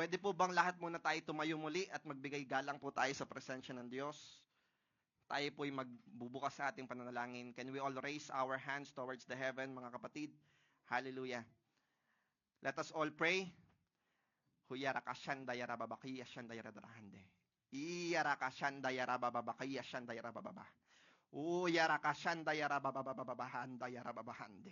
Pwede po bang lahat muna tayo tumayo muli at magbigay galang po tayo sa presensya ng Diyos? Tayo po'y magbubukas sa ating pananalangin. Can we all raise our hands towards the heaven, mga kapatid? Hallelujah. Let us all pray. Huyarakashandaya rababakiya shandaya radarahande. Iyarakashandaya rababakiya shandaya rabababa. Uyarakashandaya rababababahandaya rababahande.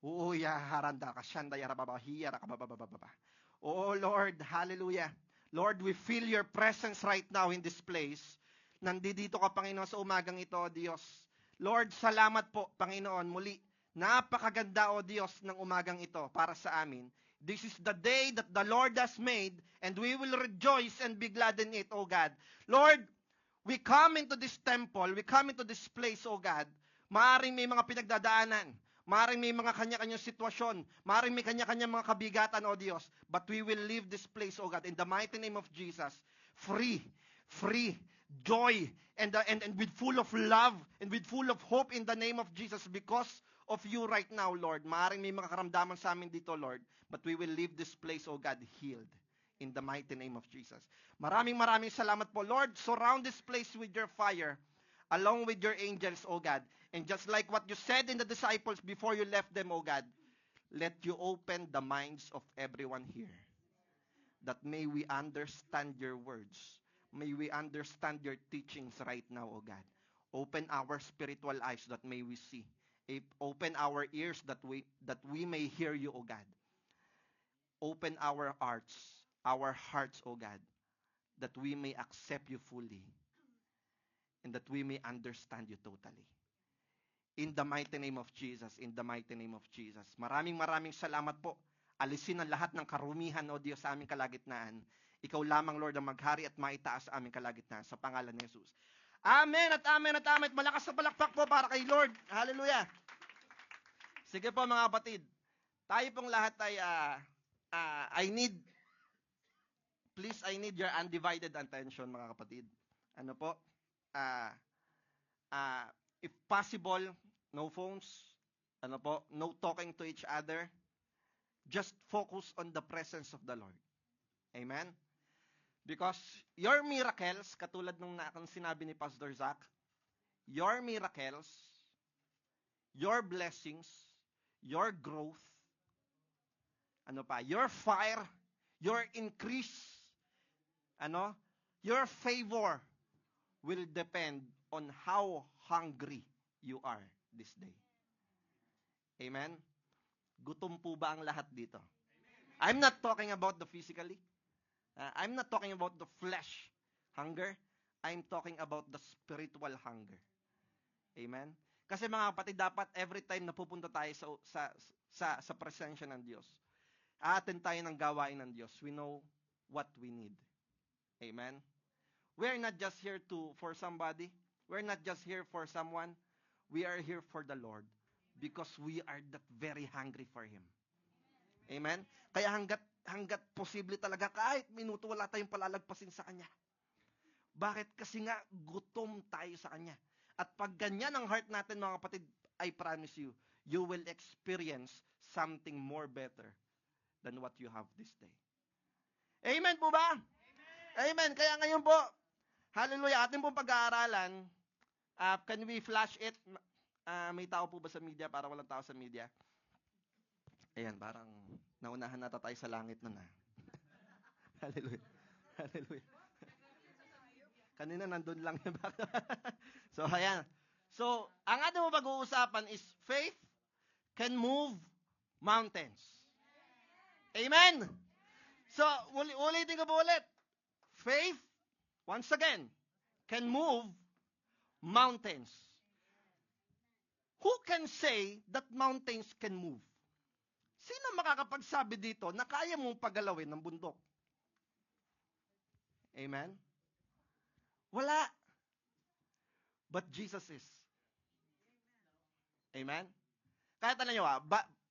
Uyaharandakashandaya rababahiya rakabababababa. Oh Lord, hallelujah. Lord, we feel your presence right now in this place. Nandito ka, Panginoon, sa umagang ito, O Diyos. Lord, salamat po, Panginoon, muli. Napakaganda, O Diyos, ng umagang ito para sa amin. This is the day that the Lord has made, and we will rejoice and be glad in it, O God. Lord, we come into this temple, we come into this place, O God. Maaring may mga pinagdadaanan. Maring may mga kanya-kanyang sitwasyon. Maring may kanya-kanyang mga kabigatan, O Diyos. But we will leave this place, O God, in the mighty name of Jesus, free, joy, and with full of love, and with full of hope in the name of Jesus because of you right now, Lord. Maring may mga karamdaman sa amin dito, Lord. But we will leave this place, O God, healed. In the mighty name of Jesus. Maraming salamat po, Lord. Surround this place with your fire. Along with your angels, O God. And just like what you said in the disciples before you left them, O God, let you open the minds of everyone here. That may we understand your words. May we understand your teachings right now, O God. Open our spiritual eyes that may we see. Open our ears that we may hear you, O God. Open our hearts, O God, that we may accept you fully. And that we may understand you totally. In the mighty name of Jesus, in the mighty name of Jesus. Maraming salamat po. Alisin ang lahat ng karumihan, O Diyos, sa aming kalagitnaan. Ikaw lamang, Lord, ang maghari at maitaas sa aming kalagitnaan. Sa pangalan ni Jesus. Amen at amen at amen. Malakas na palakpak po para kay Lord. Hallelujah. Sige po, mga kapatid. Tayo pong lahat ay, I need your undivided attention, mga kapatid. Ano po? If possible, no phones, no talking to each other. Just focus on the presence of the Lord. Amen? Because your miracles, katulad nung sinabi ni Pastor Zach, your miracles, your blessings, your growth, your fire, your increase, your favor, will depend on how hungry you are this day. Amen? Gutom po ba ang lahat dito? I'm not talking about the physically. I'm not talking about the flesh hunger. I'm talking about the spiritual hunger. Amen? Kasi mga kapatid, dapat every time na pupunta tayo sa presensya ng Diyos, aaten tayo ng gawain ng Diyos. We know what we need. Amen? We're not just here for somebody. We're not just here for someone. We are here for the Lord because we are that very hungry for Him. Amen? Kaya hanggat posible talaga, kahit minuto wala tayong palalagpasin sa Kanya. Bakit? Kasi nga, gutom tayo sa Kanya. At pag ganyan ang heart natin, mga kapatid, I promise you, you will experience something more better than what you have this day. Amen po ba? Amen. Kaya ngayon po, hallelujah, ating pong pag-aaralan, can we flash it? May tao po ba sa media? Para walang tao sa media. Ayan, parang naunahan nata tayo sa langit nun. Hallelujah. Hallelujah. Kanina nandun lang. So, ayan. So, ang ating mo pag-uusapan is faith can move mountains. Amen? So, ulitin ko po ulit. Faith, once again, can move mountains. Who can say that mountains can move? Sino makakapagsabi dito na kaya mong pagalawin ng bundok? Amen? Wala. But Jesus is. Amen? Kaya tanan nyo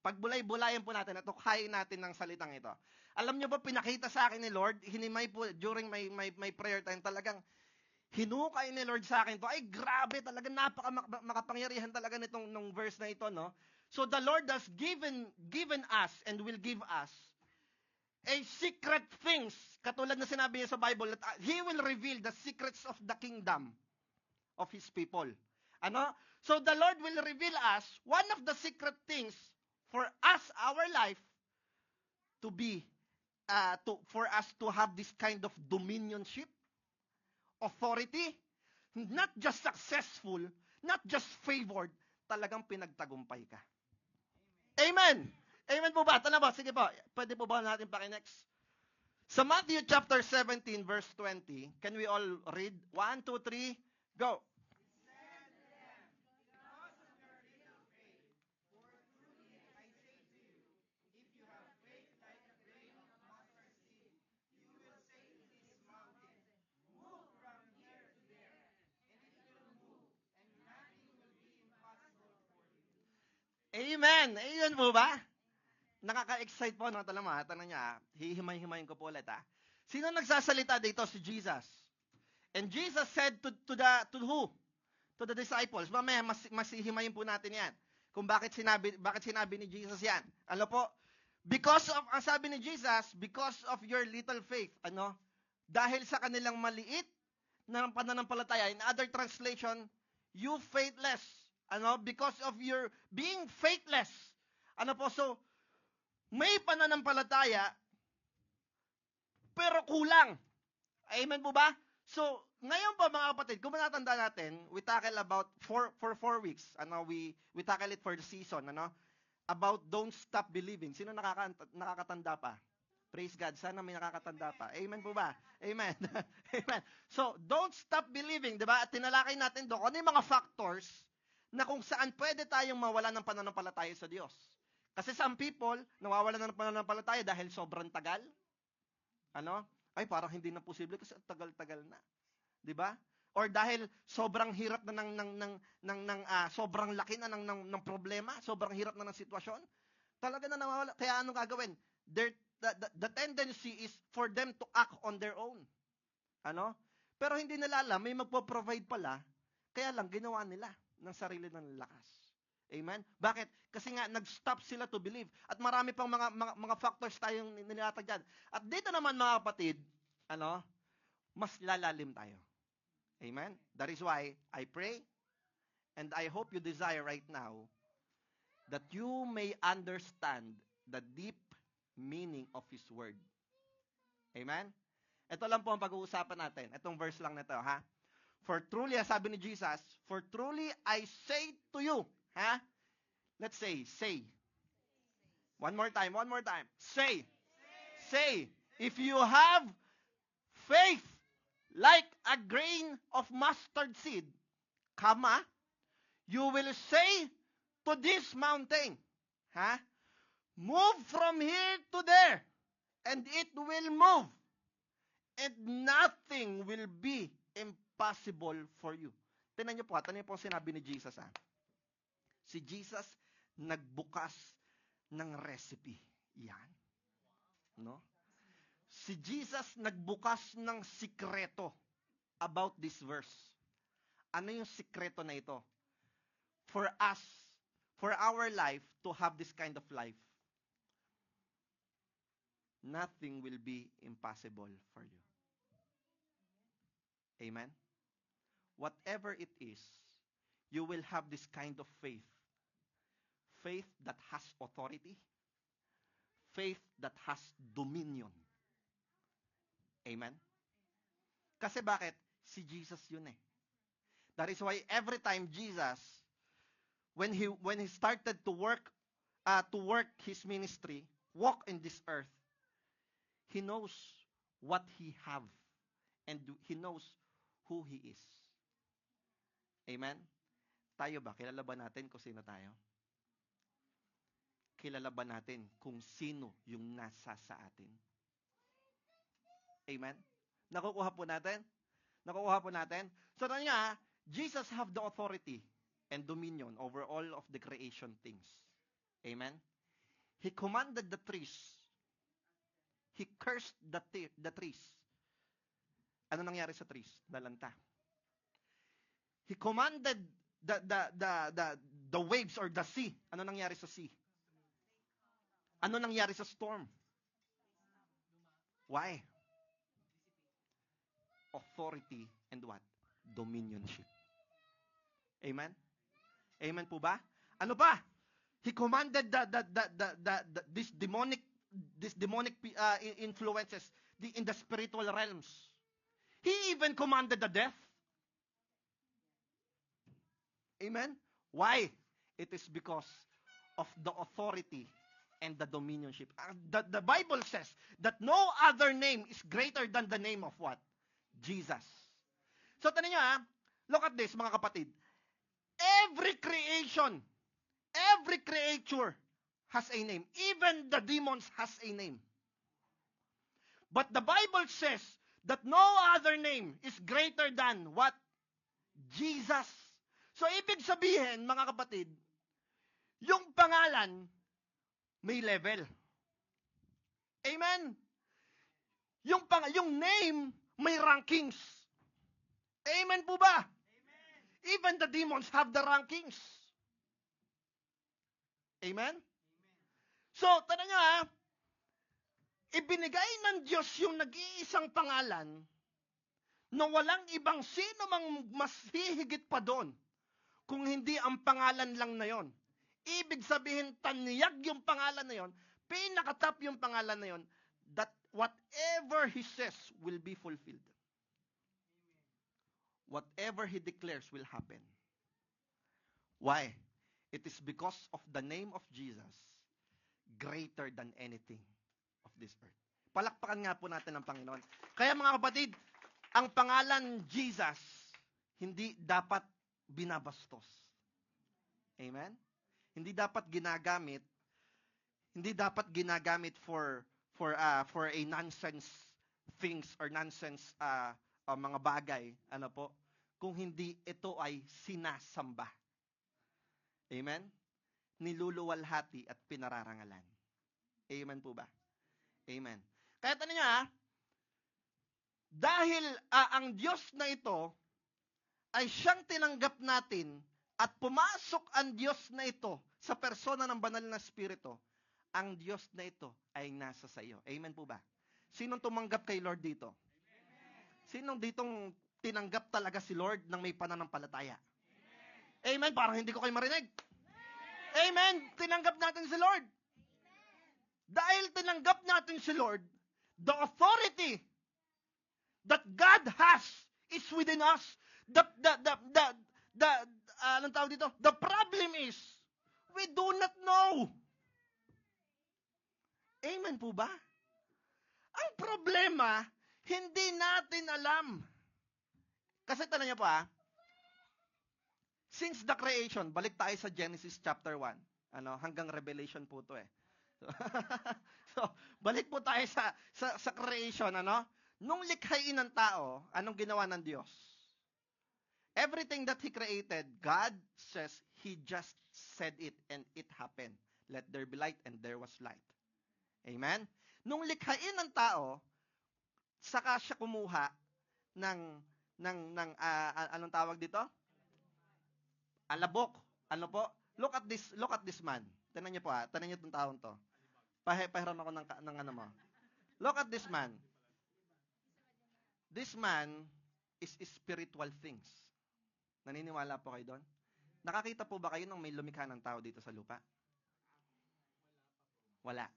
pagbulay-bulayan po natin at tukhayin natin ng salitang ito. Alam nyo ba, pinakita sa akin ni Lord, hinimay po during my prayer time, talagang hinukay ni Lord sa akin to. Ay, grabe talaga, makapangyarihan talaga nung verse na ito, no? So the Lord has given us and will give us secret things, katulad na sinabi niya sa Bible, that He will reveal the secrets of the kingdom of His people. Ano? So the Lord will reveal us one of the secret things for us, our life, to be, for us to have this kind of dominionship, authority, not just successful, not just favored, talagang pinagtagumpay ka. Amen! Amen po ba? Tala ba? Sige po. Pwede po ba natin paki-next? Sa Matthew chapter 17, verse 20, can we all read? 1, 2, 3, go! Amen! Amen po ba? Nakaka-excite po, no? Tanong niya, hihimay-himayin ko po ulit, ha? Sino nagsasalita dito? Si Jesus. And Jesus said to who? To the disciples. Mamaya, masihimayin po natin yan. Kung bakit sinabi ni Jesus yan. Ano po? Because of, ang sabi ni Jesus, because of your little faith. Ano? Dahil sa kanilang maliit na pananampalataya. In other translation, you faithless. Ano? Because of your being faithless. Ano po? So, may pananampalataya, pero kulang. Amen po ba? So, ngayon po mga kapatid, kung matatanda natin, we tackle about for 4 weeks. Ano, we tackle it for the season, ano? About don't stop believing. Sino nakakatanda pa? Praise God. Sana may nakakatanda pa. Amen po ba? Amen. Amen. So, don't stop believing, 'di ba? At tinalakay natin doon ano yung mga factors na kung saan pwede tayong mawala ng pananampalataya sa Diyos. Kasi some people, nawawalan ng pananampalataya dahil sobrang tagal. Ano? Ay, parang hindi na posible kasi tagal-tagal na. 'Di ba? Or dahil sobrang hirap na sobrang laki na ng problema, sobrang hirap na ng sitwasyon, talaga na nawawala. Kaya anong gagawin? The tendency is for them to act on their own. Ano? Pero hindi nila alam, may magpo-provide pala, kaya lang ginawa nila ng sarili ng lakas. Amen? Bakit? Kasi nga, nag-stop sila to believe. At marami pang mga factors tayong nilatag dyan. At dito naman mga kapatid, ano, mas lalalim tayo. Amen? That is why I pray and I hope you desire right now that you may understand the deep meaning of His Word. Amen? Ito lang po ang pag-uusapan natin. Itong verse lang nito, ha? For truly, sabi ni Jesus, for truly I say to you, ha? Let's say. One more time. Say. If you have faith like a grain of mustard seed, you will say to this mountain, ha? Move from here to there, and it will move, and nothing will be impossible for you. Tingnan niyo po sinabi ni Jesus, ha? Si Jesus nagbukas ng recipe. Yan. No? Si Jesus nagbukas ng sikreto about this verse. Ano yung sikreto na ito? For us, for our life, to have this kind of life, nothing will be impossible for you. Amen? Whatever it is, you will have this kind of faith. Faith that has authority. Faith that has dominion. Amen? Kasi bakit? Si Jesus yun eh. That is why every time Jesus, when he started to work his ministry, walk in this earth, he knows what he have and he knows who he is. Amen? Tayo ba? Kilala ba natin kung sino tayo? Kilala ba natin kung sino yung nasa sa atin? Amen? Nakukuha po natin? So, nga, Jesus have the authority and dominion over all of the creation things. Amen? He commanded the trees. He cursed the trees. Ano nangyari sa trees? Nalanta. He commanded the waves or the sea. Ano nangyari sa sea? Ano nangyari sa storm? Why? Authority and what? Dominionship. Amen? Amen po ba? Ano ba? He commanded these demonic influences in the spiritual realms. He even commanded the death. Amen? Why? It is because of the authority and the dominionship. The Bible says that no other name is greater than the name of what? Jesus. So, tanin nyo look at this mga kapatid. Every creation, every creature has a name. Even the demons has a name. But the Bible says that no other name is greater than what? Jesus. So, ibig sabihin, mga kapatid, yung pangalan, may level. Amen? Yung name, may rankings. Amen po ba? Amen. Even the demons have the rankings. Amen? So, tanong nyo ibinigay ng Diyos yung nag-iisang pangalan na walang ibang sino mang mas hihigit pa doon kung hindi ang pangalan lang na yon. Ibig sabihin, taniyag yung pangalan na yon, pinakatap yung pangalan na yon, that whatever He says will be fulfilled. Whatever He declares will happen. Why? It is because of the name of Jesus, greater than anything of this earth. Palakpakan nga po natin ang Panginoon. Kaya mga kapatid, ang pangalan Jesus, hindi dapat binabastos. Amen? Hindi dapat ginagamit for a nonsense things or nonsense mga bagay, ano po, kung hindi ito ay sinasamba. Amen? Niluluwalhati at pinararangalan. Amen po ba? Amen. Kaya tanong niya, dahil ang Diyos na ito ay siyang tinanggap natin at pumasok ang Diyos na ito sa persona ng banal na Espiritu, ang Diyos na ito ay nasa sa iyo. Amen po ba? Sinong tumanggap kay Lord dito? Sinong ditong tinanggap talaga si Lord nang may pananampalataya? Amen. Parang hindi ko kayo marinig. Amen. Tinanggap natin si Lord. Dahil tinanggap natin si Lord, the authority that God has is within us. Anong tawag dito? The problem is, we do not know. Amen po ba? Ang problema, hindi natin alam. Kasi tanong niyo po since the creation, balik tayo sa Genesis chapter 1. Hanggang Revelation po to So, balik po tayo sa creation, Nung likhain ng tao, anong ginawa ng Diyos? Everything that He created, God says He just said it and it happened. Let there be light and there was light. Amen? Nung likhain ng tao, saka siya kumuha ng anong tawag dito? Alabok. Ano po? Look at this man. Tingnan niyo po Tingnan niyo itong taong to. Pahiram ako ng ano mo. Look at this man. This man is spiritual things. Naniniwala po kayo doon? Nakakita po ba kayo nung may lumikha ng tao dito sa lupa? Wala.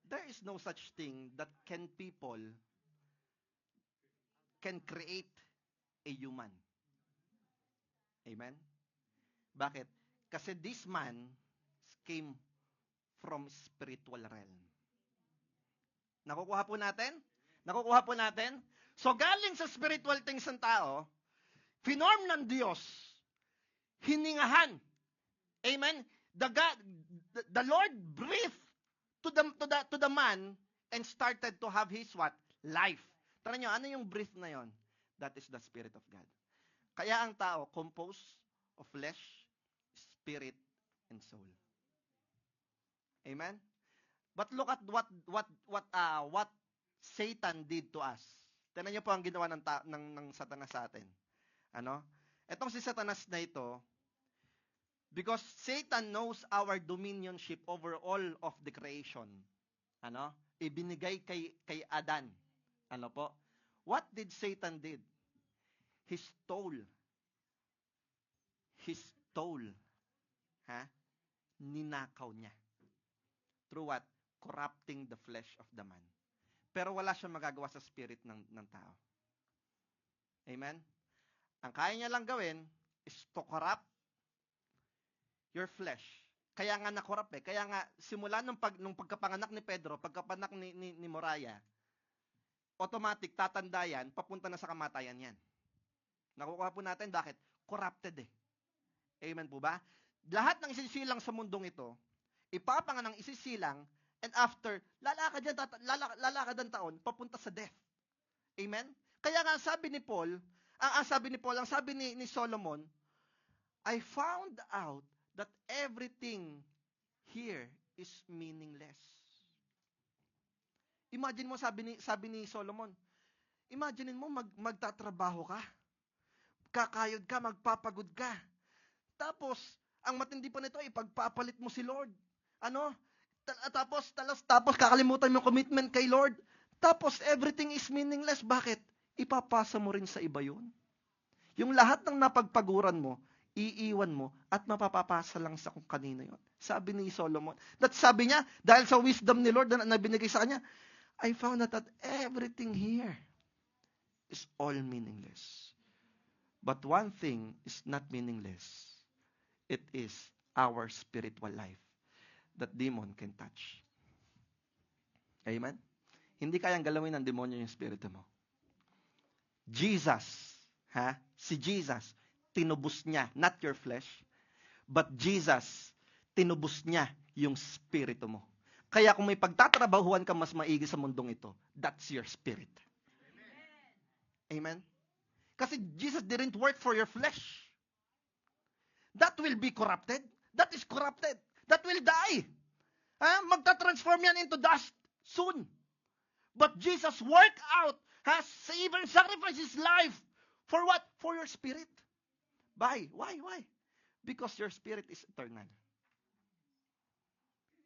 There is no such thing that people can create a human. Amen? Bakit? Kasi this man came from spiritual realm. Nakukuha po natin? Nakukuha po natin? So, galing sa spiritual things ng tao, finorm ng Diyos, hiningahan. Amen? The Lord breathed to the man and started to have his what? Life. Tara nyo, ano yung breath na yon? That is the Spirit of God. Kaya ang tao, composed of flesh, spirit, and soul. Amen? But look at what Satan did to us. Tingnan niyo po ang ginawa ng Satanas sa atin. Etong si Satanas na ito, because Satan knows our dominionship over all of the creation. ibinigay kay Adan. Ano po? What did Satan did? He stole. Ninakaw niya. Through what? Corrupting the flesh of the man. Pero wala siyang magagawa sa spirit ng tao. Amen? Ang kaya niya lang gawin is to corrupt your flesh. Kaya nga na-corrupt eh. Kaya nga, simula nung pagkapanganak ni Pedro, pagkapanak ni Moraya, automatic, tatanda yan, papunta na sa kamatayan yan. Nakukuha po natin, bakit? Corrupted eh. Amen po ba? Lahat ng isisilang sa mundong ito, ipapanganang isisilang, and after, lalakad ang taon, papunta sa death. Amen? Kaya nga, sabi ni Solomon, I found out that everything here is meaningless. Imagine mo, sabi ni Solomon, imagine mo, magtatrabaho ka, kakayod ka, magpapagod ka. Tapos, ang matindi pa nito, ipagpapalit mo si Lord. Ano? Tapos kakalimutan mo yung commitment kay Lord. Tapos, everything is meaningless. Bakit? Ipapasa mo rin sa iba yun. Yung lahat ng napagpaguran mo, iiwan mo, at mapapapasa lang sa kung kanino yun. Sabi ni Solomon. Sabi niya, dahil sa wisdom ni Lord na binigay sa kanya, I found out that everything here is all meaningless. But one thing is not meaningless. It is our spiritual life that demon can touch. Amen? Hindi kayang galawin ng demonyo yung spirito mo. Si Jesus, tinubos niya, not your flesh, but Jesus, tinubos niya yung spirito mo. Kaya kung may pagtatrabahuan ka mas maigi sa mundong ito, that's your spirit. Amen? Kasi Jesus didn't work for your flesh. That will be corrupted. That is corrupted. That will die. Magta-transform yan into dust soon. But Jesus worked out, even sacrificed His life. For what? For your spirit. Why? Because your spirit is eternal.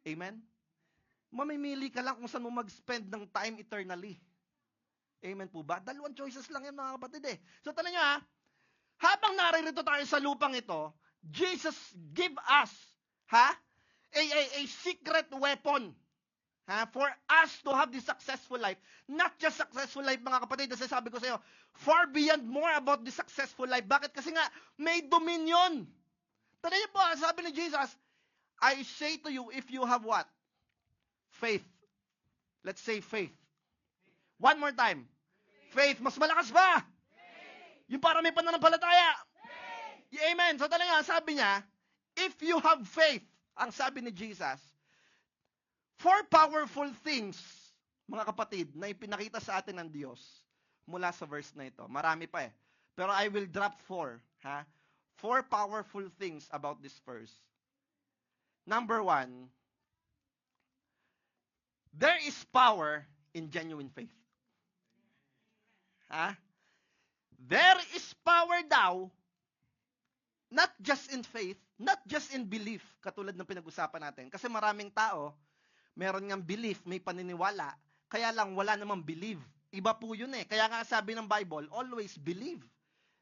Amen? Mamimili ka lang kung saan mo mag-spend ng time eternally. Amen po ba? Dalawang choices lang yan, mga kapatid eh. So, tala nyo habang naririto tayo sa lupang ito, Jesus give us a secret weapon for us to have this successful life. Not just successful life, mga kapatid, kasi sabi ko sa iyo, far beyond more about the successful life. Bakit? Kasi nga, may dominion. Tala niyo po, sabi ni Jesus, I say to you, if you have what? Faith. Let's say faith. One more time. Faith. Mas malakas ba? Yung para may pananampalataya. Amen. So talaga, sabi niya, if you have faith, ang sabi ni Jesus, 4 powerful things, mga kapatid, na ipinakita sa atin ng Diyos mula sa verse na ito. Marami pa eh. Pero I will drop 4. 4 powerful things about this verse. Number 1, there is power in genuine faith. There is power daw, not just in faith, not just in belief, katulad ng pinag-usapan natin. Kasi maraming tao, meron ngang belief, may paniniwala, kaya lang wala namang believe. Iba po yun eh. Kaya nga sabi ng Bible, always believe.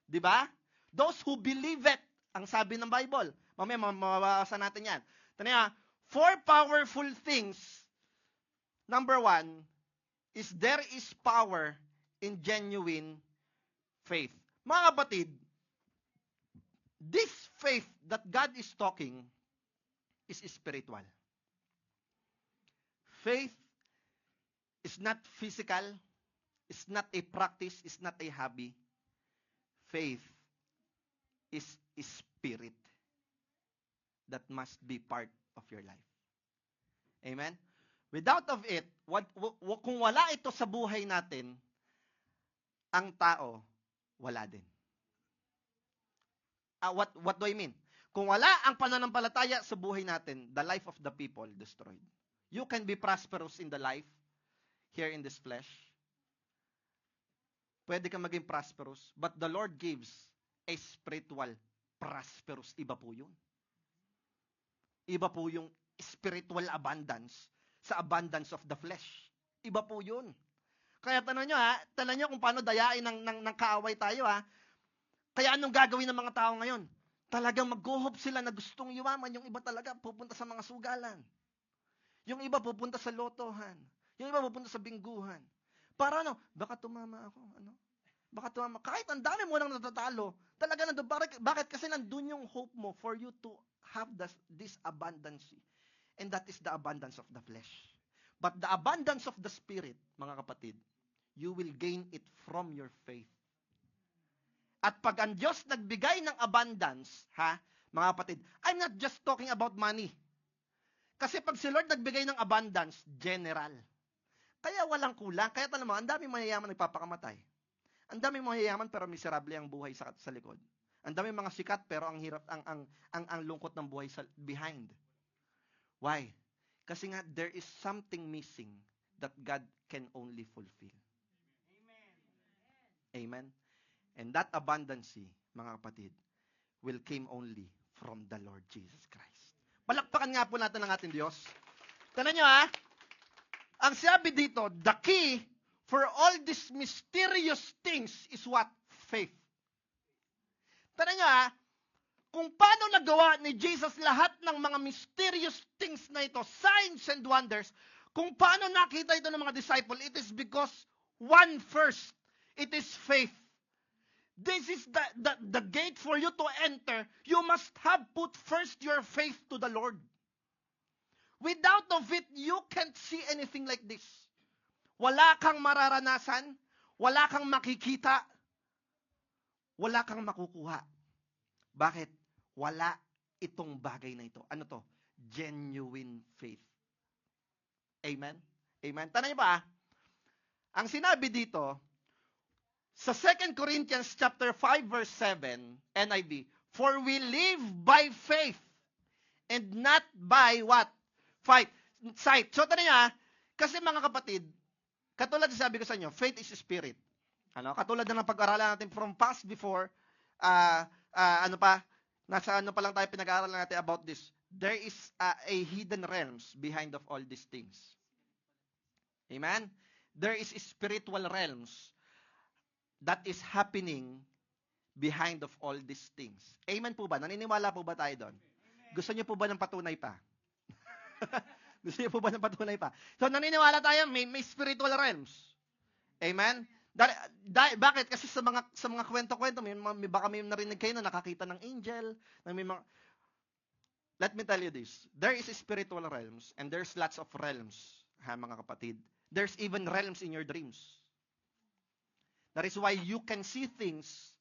Diba? Those who believe it, ang sabi ng Bible. Mamaya, mababasa natin yan. Tanya, 4 powerful things. Number 1, is there is power in genuine faith. Mga kapatid, this faith that God is talking is spiritual. Faith is not physical, is not a practice, is not a hobby. Faith is a spirit that must be part of your life. Amen? Without of it, kung wala ito sa buhay natin, ang tao, wala din. What do I mean? Kung wala ang pananampalataya sa buhay natin, the life of the people destroyed. You can be prosperous in the life, here in this flesh. Pwede kang maging prosperous, but the Lord gives a spiritual prosperous. Iba po yun. Iba po yung spiritual abundance sa abundance of the flesh. Iba po yun. Kaya tanong nyo kung paano dayain ng kaaway tayo Kaya anong gagawin ng mga tao ngayon? Talagang mag-hope sila na gustong yumaman. Yung iba talaga pupunta sa mga sugalan. Yung iba pupunta sa lotohan. Yung iba pupunta sa bingguhan. Para baka tumama ako. Baka tumama. Kahit ang dami mo nang natatalo, talaga nandun. Bakit? Kasi nandun yung hope mo for you to have this abundance. And that is the abundance of the flesh. But the abundance of the Spirit, mga kapatid, you will gain it from your faith. At pag ang Diyos nagbigay ng abundance, mga kapatid, I'm not just talking about money. Kasi pag si Lord nagbigay ng abundance, general. Kaya walang kulang. Kaya tanong mo, ang daming mayayaman nagpapakamatay. Ang daming mayayaman pero miserable ang buhay sa likod. Ang daming mga sikat pero ang hirap ang lungkot ng buhay behind. Why? Kasi nga there is something missing that God can only fulfill. Amen. And that abundance, mga kapatid, will came only from the Lord Jesus Christ. Palakpakan nga po natin ang ating Diyos. Tignan nyo ang sabi dito, the key for all these mysterious things is what? Faith. Tignan nyo kung paano nagawa ni Jesus lahat ng mga mysterious things na ito, signs and wonders, kung paano nakita ito ng mga disciple, it is because one first, it is faith. This is the gate for you to enter. You must have put first your faith to the Lord. Without of it, you can't see anything like this. Wala kang mararanasan, wala kang makikita, wala kang makukuha. Bakit? Wala itong bagay na ito. Ano to? Genuine faith. Amen? Amen? Tanay ba? Ang sinabi dito, sa 2 Corinthians chapter 5 verse 7, NIV, for we live by faith and not by what? Sight. So, tanong nyo kasi mga kapatid, katulad sabi ko sa inyo, faith is spirit. Katulad na ng pag-aralan natin from past before, nasa pa lang tayo pinag-aaralan natin about this. There is a hidden realms behind of all these things. Amen? There is spiritual realms that is happening behind of all these things. Amen po ba? Naniniwala po ba tayo doon? Gusto niyo po ba ng patunay pa? Gusto niyo po ba ng patunay pa? So, naniniwala tayo, may spiritual realms. Amen? Bakit? Kasi sa mga kwento-kwento, baka may narinig kayo na nakakita ng angel, Let me tell you this. There is spiritual realms and there's lots of realms, mga kapatid. There's even realms in your dreams. That is why you can see things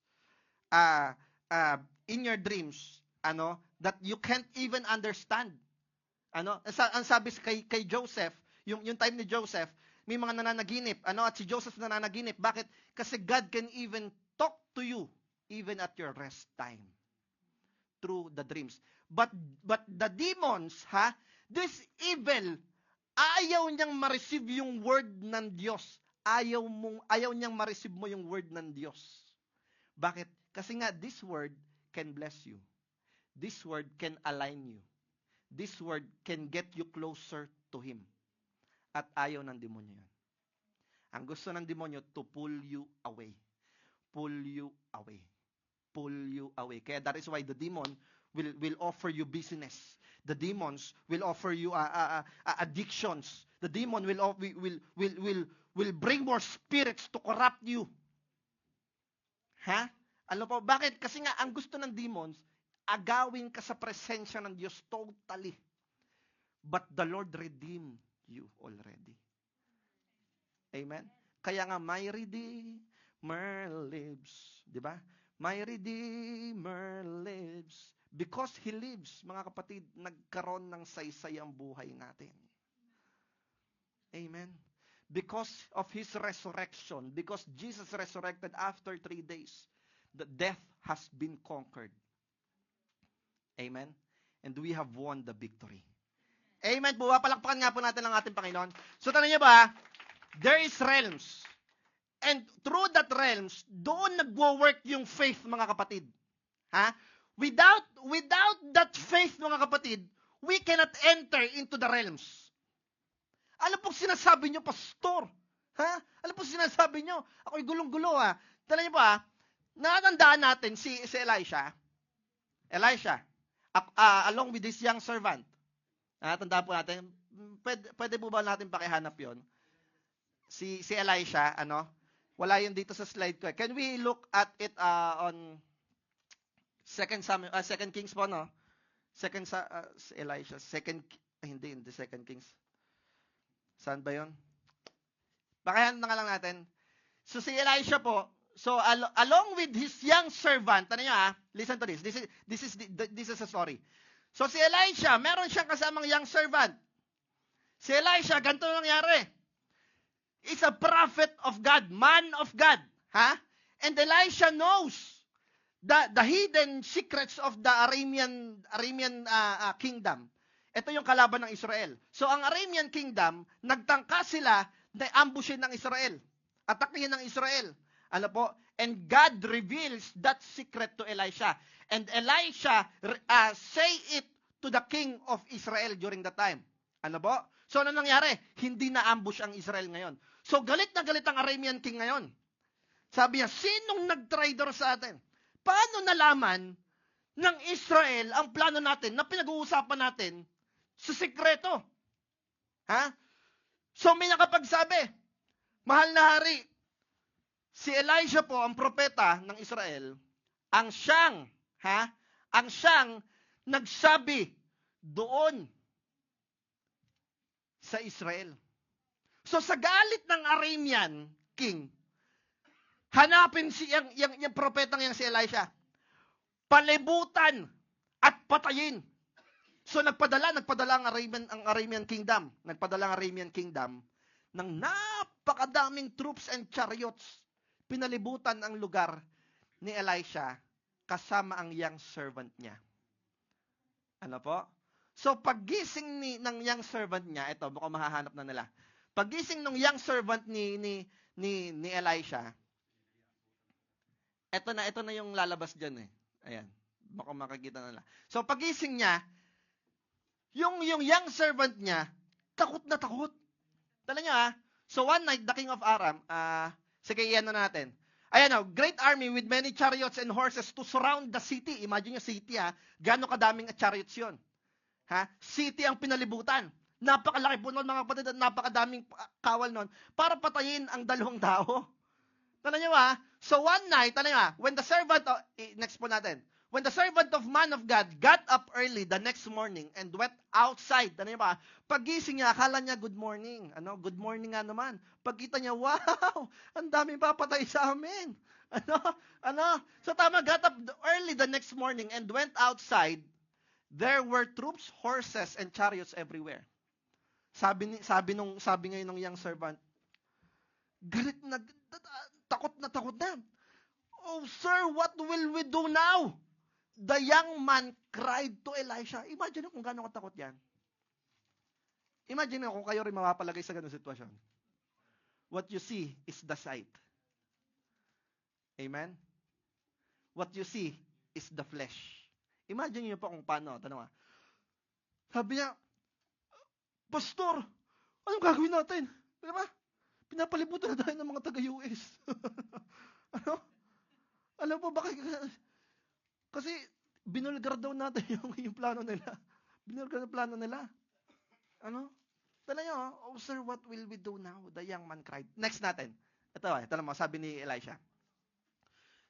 in your dreams that you can't even understand. Ang sabi kay Joseph, yung time ni Joseph, may mga nananaginip. At si Joseph nananaginip. Bakit? Kasi God can even talk to you even at your rest time through the dreams. But the demons, this evil, ayaw niyang ma-receive yung word ng Diyos. Ayaw niyang ma-receive mo yung word ng Diyos. Bakit? Kasi nga, this word can bless you. This word can align you. This word can get you closer to Him. At ayaw ng demonyo yan. Ang gusto ng demonyo, to pull you away. Pull you away. Pull you away. Kaya that is why the demon will offer you business. The demons will offer you addictions. The demon will bring more spirits to corrupt you. Ano po? Bakit? Kasi nga, ang gusto ng demons, agawin ka sa presensya ng Diyos totally. But the Lord redeemed you already. Amen? Kaya nga, my Redeemer lives. Di ba? My Redeemer lives. Because He lives, mga kapatid, nagkaroon ng saysay ang buhay natin. Amen? Because of His resurrection, because Jesus resurrected after 3 days, the death has been conquered. Amen? And we have won the victory. Amen po ba? Palakpakan nga po natin ang ating Panginoon. So, tanong niyo ba, there is realms. And through that realms, doon nagwo-work yung faith, mga kapatid. Without that faith, mga kapatid, we cannot enter into the realms. Ano pong sinasabi nyo, pastor? Ha? Ano pong sinasabi nyo? Ako'y gulong-gulo ha. Tala niyo pa, natandaan natin si Elisha. Along with this young servant. Natandaan po natin. Pwede po ba natin pakihanap yon? Si Elisha, wala yun dito sa slide ko. Can we look at it on Second Kings po, no? Elisha. Hindi Second Kings. Saan ba yun? Pakihanap na nga lang natin. So si Elisha po, so along with his young servant, listen to this. This is a story. So si Elisha, meron siyang kasamang young servant. Si Elisha, ganito nangyari. Is a prophet of God, man of God. And Elisha knows the hidden secrets of the Aramean kingdom. Ito yung kalaban ng Israel. So ang Aramean kingdom, nagtangka sila na ambushin ng Israel. Atakihin ng Israel. And God reveals that secret to Elisha. And Elisha say it to the king of Israel during that time. So ano nangyari? Hindi na ambush ang Israel ngayon. So galit na galit ang Aramean king ngayon. Sabi niya, sinong nag-traitor sa atin? Paano nalaman ng Israel ang plano natin na pinag-uusapan natin sa sikreto? So may nakapagsabi, mahal na hari, si Elisha po, ang propeta ng Israel, ang siyang nagsabi doon sa Israel. So sa galit ng Aramean king, hanapin yung propetang yang si Elisha. Palibutan at patayin. So nagpadala ang Aramean kingdom. Nagpadala ang Aramean kingdom ng napakadaming troops and chariots. Pinalibutan ang lugar ni Elisha kasama ang young servant niya. So paggising ng young servant niya, ito, mukhang mahahanap na nila. Paggising ng young servant ni Elisha, ito na yung lalabas diyan eh. Ayan, mukhang makikita na nila. So paggising niya, yung young servant niya, takot na takot. Tala niyo So one night, the king of Aram, sige, iyan na natin. Ayan great army with many chariots and horses to surround the city. Imagine yung city gaano kadaming chariots yun. City ang pinalibutan. Napakalaki po nun mga kapatid at napakadaming kawal nun para patayin ang 2 tao. Tala niyo So one night, when the servant, next po natin, when the servant of man of God got up early the next morning and went outside, pagising niya, akala niya good morning. Good morning nga naman. Pagkita niya, wow, ang daming papatay sa amin. So got up early the next morning and went outside. There were troops, horses, and chariots everywhere. Sabi ngayon ng young servant, galit na, takot na. Oh sir, what will we do now? The young man cried to Elisha. Imagine kung gaano katakot yan. Imagine kung kayo rin mapapalagay sa ganung sitwasyon. What you see is the sight. Amen? What you see is the flesh. Imagine niyo po kung paano. Sabi niya, Pastor, anong gagawin natin? Diba? Pinapalibutan na tayo ng mga taga-US. Alam po, bakit? Kasi binulgar daw natin yung plano nila. Binulgar na plano nila. Tala niyo, oh sir, what will we do now? The young man cried. Next natin. Ito mo, sabi ni Elisha.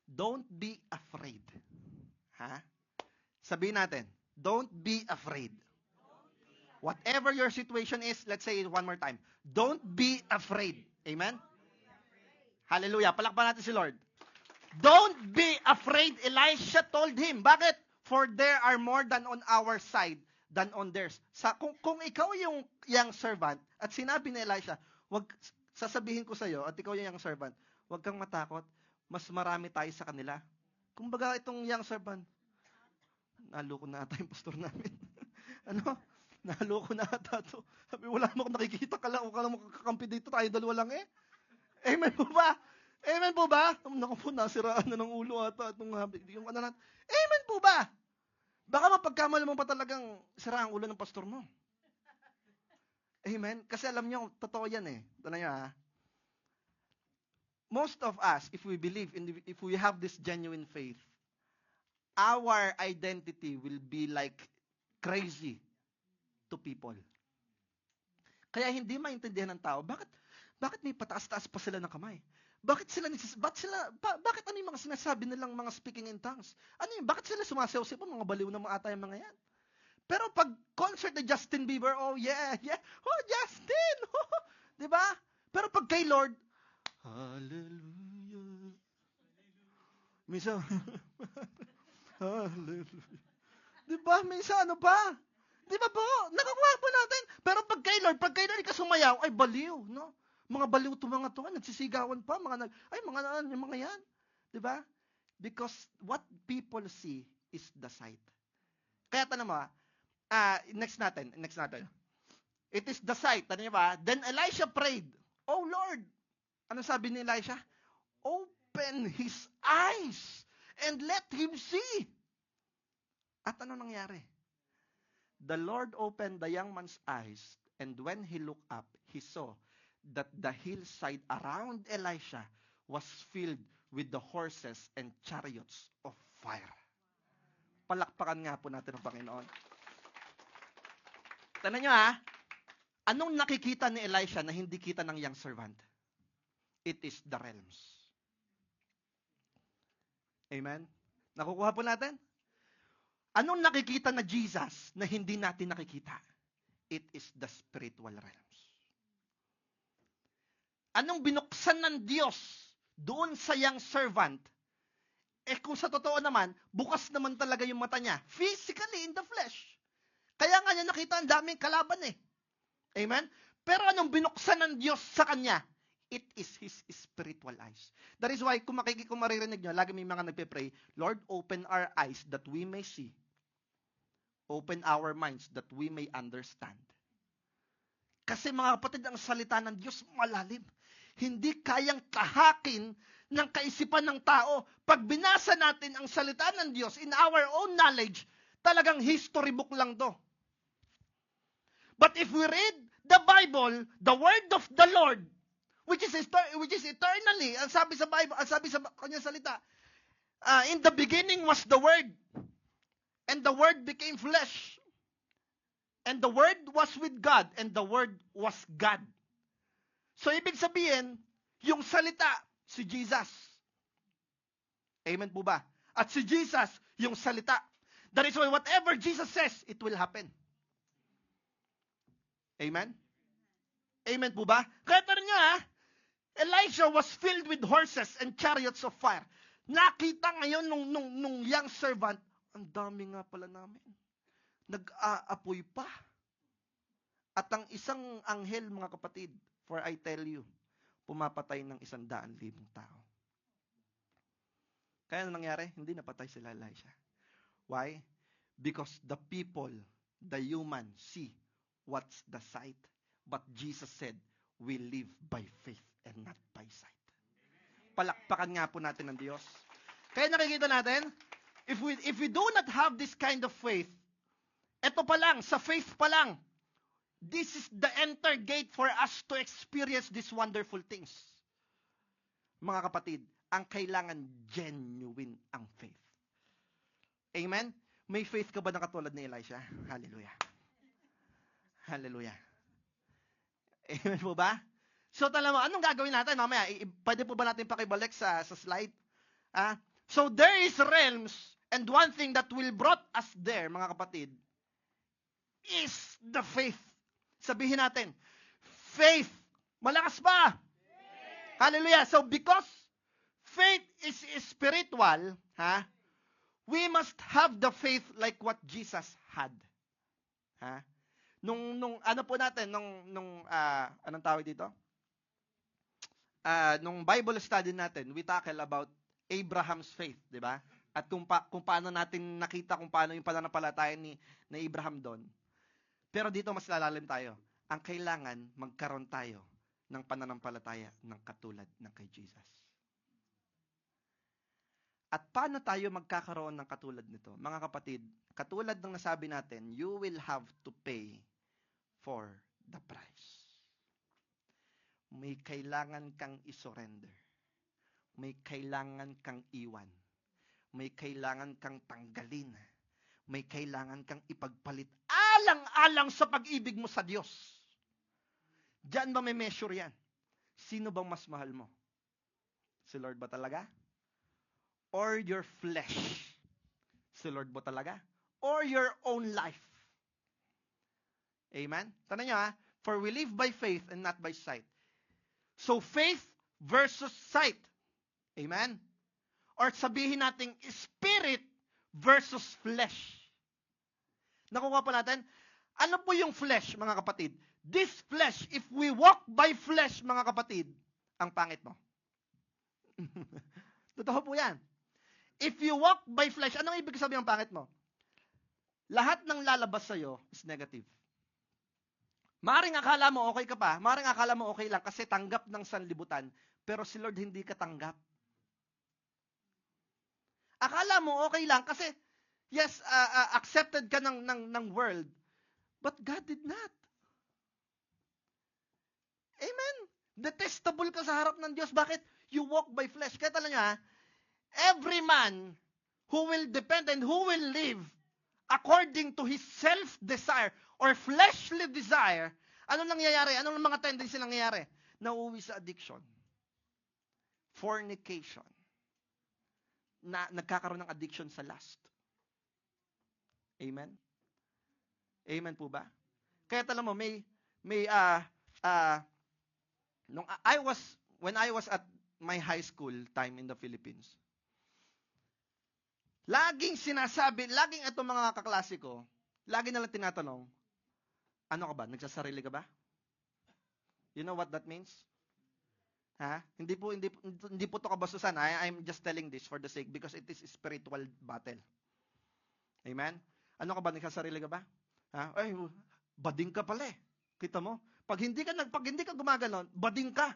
Don't be afraid. Sabihin natin, don't be afraid. Whatever your situation is, let's say it one more time. Don't be afraid. Amen? Hallelujah. Palakpan natin si Lord. Don't be afraid, Elisha told him. Bakit? For there are more than on our side than on theirs. Kung ikaw yung young servant at sinabi ni Elisha, sasabihin ko sa iyo at ikaw yung young servant, huwag kang matakot. Mas marami tayo sa kanila. Kumbaga itong young servant, naloko na ata yung pastor namin. Naloko na ata to. Sabi, wala mo akong nakikita ka lang. Huwag ka lang makakampi dito. Tayo dalawa lang Amen po ba? Amen po ba? Naku po, nasiraan na ng ulo ata. Amen po ba? Baka mapagkamali mo pa talagang sira ang ulo ng pastor mo. Amen? Kasi alam nyo, totoo yan eh. Ito na nyo ha. Most of us, if we believe, if we have this genuine faith, our identity will be like crazy to people. Kaya hindi maintindihan ng tao, bakit may pataas-taas pa sila ng kamay? Bakit ano yung mga sinasabi nilang mga speaking in tongues? Ano yung, bakit sila sumasayaw-sayaw pa? Mga baliw na mga ata yung mga yan. Pero pag concert ni Justin Bieber, oh yeah, oh Justin, oh, di ba? Pero pag kay Lord, hallelujah. Minsan, hallelujah. Di ba? Minsan ano pa? Di ba po? Nakakuha po natin. Pero pag kay Lord ka sumayaw, ay baliw, no? Mga baliw to mga to, nagsisigawan pa, mga yan. Di ba? Because what people see is the sight. Kaya tanong mo, next natin. It is the sight, tanong niyo ba? Then Elisha prayed, oh Lord, ano sabi ni Elisha? Open his eyes and let him see. At ano nangyari? The Lord opened the young man's eyes, and when he looked up, he saw that the hillside around Elisha was filled with the horses and chariots of fire. Palakpakan nga po natin ang Panginoon. Tanong nyo ha, anong nakikita ni Elisha na hindi kita ng young servant? It is the realms. Amen? Nakukuha po natin? Anong nakikita na Jesus na hindi natin nakikita? It is the spiritual realms. Anong binuksan ng Diyos doon sa young servant? Kung sa totoo naman, bukas naman talaga yung mata niya. Physically, in the flesh. Kaya nga niya nakita ang daming kalaban eh. Amen? Pero anong binuksan ng Diyos sa kanya? It is His spiritual eyes. That is why, kung maririnig nyo, lagi may mga nagpe-pray, Lord, open our eyes that we may see. Open our minds that we may understand. Kasi mga kapatid, ang salita ng Diyos malalim. Hindi kayang kahakin ng kaisipan ng tao. Pag binasa natin ang salita ng Diyos in our own knowledge, talagang history book lang to. But if we read the Bible, the word of the Lord, which is eternally, ang sabi sa Bible, ang sabi sa kanyang salita, in the beginning was the Word, and the Word became flesh, and the Word was with God, and the Word was God. So, ibig sabihin, yung salita, si Jesus. Amen po ba? At si Jesus, yung salita. That is why whatever Jesus says, it will happen. Amen? Amen po ba? Kaya tanong nyo Elijah was filled with horses and chariots of fire. Nakita ngayon nung young servant, ang dami nga pala namin. Nag-aapoy pa. At ang isang anghel, mga kapatid, for I tell you, pumapatay ng 100,000 tao. Kaya ano nangyari? Hindi napatay sila Elijah. Why? Because the people, the human, see what's the sight. But Jesus said, we live by faith and not by sight. Palakpakan nga po natin ng Diyos. Kaya nakikita natin, if we do not have this kind of faith, eto pa lang, sa faith pa lang, this is the enter gate for us to experience these wonderful things. Mga kapatid, ang kailangan genuine ang faith. Amen? May faith ka ba na katulad ni Elisha? Hallelujah. Hallelujah. Amen po ba? So, tala mo, anong gagawin natin? Mamaya, pwede po ba natin pakibalik sa slide? So, there is realms, and one thing that will brought us there, mga kapatid, is the faith. Sabihin natin, faith. Malakas ba? Faith. Hallelujah. So, because faith is spiritual, we must have the faith like what Jesus had. Nung ano po natin, anong tawag dito? Nung Bible study natin, we tackle about Abraham's faith, di ba? At kung paano natin nakita kung paano yung pananampalataya ni Abraham doon. Pero dito mas lalalim tayo. Ang kailangan, magkaroon tayo ng pananampalataya ng katulad ng kay Jesus. At paano tayo magkakaroon ng katulad nito? Mga kapatid, katulad ng nasabi natin, you will have to pay for the price. May kailangan kang isurrender. May kailangan kang iwan. May kailangan kang tanggalin. May kailangan kang ipagpalit. Alang-alang sa pag-ibig mo sa Diyos. Diyan ba may measure yan? Sino bang mas mahal mo? Si Lord ba talaga? Or your flesh? Si Lord ba talaga? Or your own life? Amen? Tanong nyo for we live by faith and not by sight. So faith versus sight. Amen? Or sabihin natin spirit versus flesh. Nakuha pa natin, ano po yung flesh, mga kapatid? This flesh, if we walk by flesh, mga kapatid, ang pangit mo. Totoo po yan. If you walk by flesh, anong ibig sabihin ng pangit mo? Lahat ng lalabas sa'yo is negative. Maring akala mo okay ka pa, maring akala mo okay lang kasi tanggap ng sanlibutan, pero si Lord hindi ka tanggap. Akala mo okay lang kasi yes, accepted ka ng world, but God did not. Amen. Detestable ka sa harap ng Diyos. Bakit? You walk by flesh. Kaya tala niya, every man who will depend and who will live according to his self-desire or fleshly desire, ano nangyayari? Anong mga tendency nangyayari? Nauuwi sa addiction. Fornication. Nagkakaroon ng addiction sa lust. Amen? Amen po ba? Kaya tala mo, when I was at my high school time in the Philippines, laging itong mga kaklase ko, lagi nalang tinatanong, ano ka ba? Nagsasarili ka ba? You know what that means? Ha? Hindi po to kabastusan. I'm just telling this for the sake because it is a spiritual battle. Amen? Ano ka ba? Nagsasarili ka ba? Ha? Ay, bading ka pala eh. Kita mo? Pag hindi ka gumaganon, bading ka.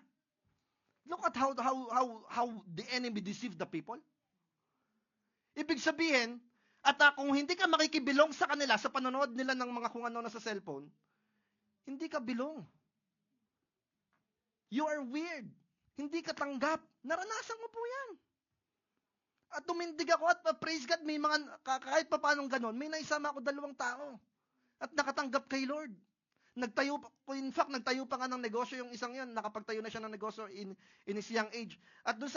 Look at how the enemy deceived the people. Ibig sabihin, at kung hindi ka makikibilong sa kanila sa panonood nila ng mga kung ano na sa cellphone, hindi ka bilong. You are weird. Hindi ka tanggap. Naranasan mo po yan. At tumindig ako at praise God, may mga, kahit pa paanong ganon, may naisama ako 2 tao. At nakatanggap kay Lord. Nagtayo pa nga ng negosyo yung isang yan. Nakapagtayo na siya ng negosyo in his young age. At doon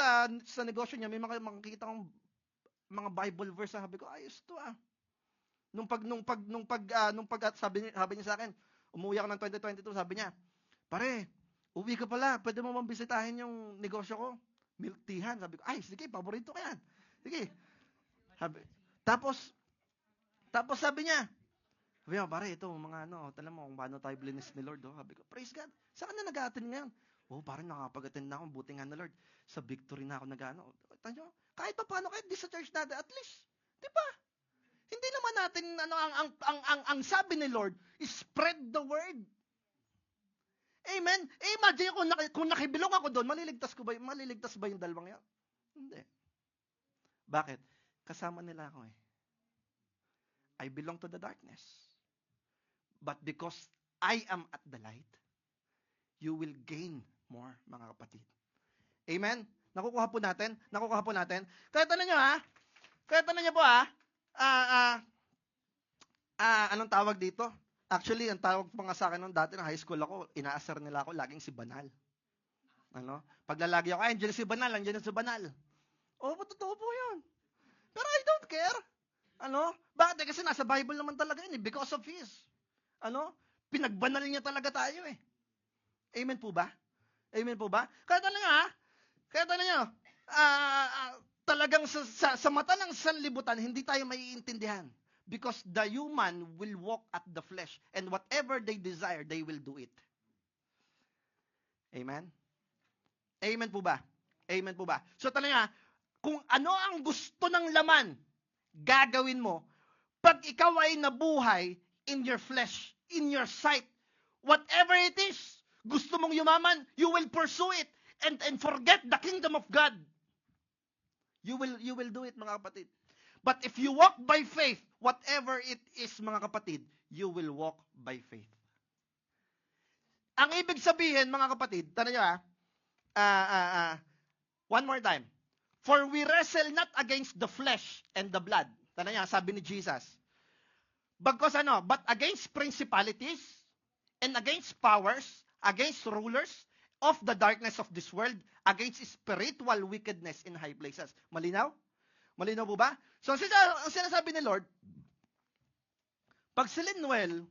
sa negosyo niya, may makikita kong mga Bible verse. Sabi ko, ayos to ah. Sabi niya sa akin, umuwi ako ng 2022, sabi niya, pare, uwi ka pala, pwede mo mambisitahin yung negosyo ko. Milk teahan. Sabi ko, ay, sige, paborito ka yan. Sige. Tapos sabi niya, pare, ito, mga tala mo, kung paano tayo blinis ni Lord. Sabi ko, praise God. Saan ka na nag-attend ngayon? Parang nakapag-attend na ako, buti nga na Lord. Sa victory na ako nag-ano. Kahit pa paano, kahit di sa church natin, at least, di ba? Hindi naman natin, ang sabi ni Lord, spread the word. Amen? Imagine kung nakibilong ako doon, maliligtas ba yung 2 yan? Hindi. Bakit? Kasama nila ako eh. I belong to the darkness. But because I am at the light, you will gain more, mga kapatid. Amen? Nakukuha po natin. Kaya tanong nyo po anong tawag dito? Actually, ang tawag pa nga sa akin noon dati na high school ako, inaasar nila ako laging si Banal. Paglalagi ako, andiyan si Banal. Totoo po yun. Pero I don't care. Bakit? Kasi nasa Bible naman talaga yun eh. Because of His. Pinagbanal niya talaga tayo eh. Amen po ba? Kaya tanong nyo, talagang sa mata ng sanlibutan, hindi tayo maiintindihan. Because the human will walk at the flesh. And whatever they desire, they will do it. Amen? Amen po ba? So tanong nyo, kung ano ang gusto ng laman, gagawin mo. Pag ikaw ay nabuhay in your flesh, in your sight, whatever it is, gusto mong yumaman, you will pursue it and forget the kingdom of God. You will do it, mga kapatid. But if you walk by faith, whatever it is, mga kapatid, you will walk by faith. Ang ibig sabihin, mga kapatid, tanong nyo one more time. For we wrestle not against the flesh and the blood. Tanong nyo, sabi ni Jesus. Bagkos but against principalities and against powers, against rulers of the darkness of this world, against spiritual wickedness in high places. Malinaw? Malinaw po ba? So, ang sinasabi ni Lord, pag si Linuel,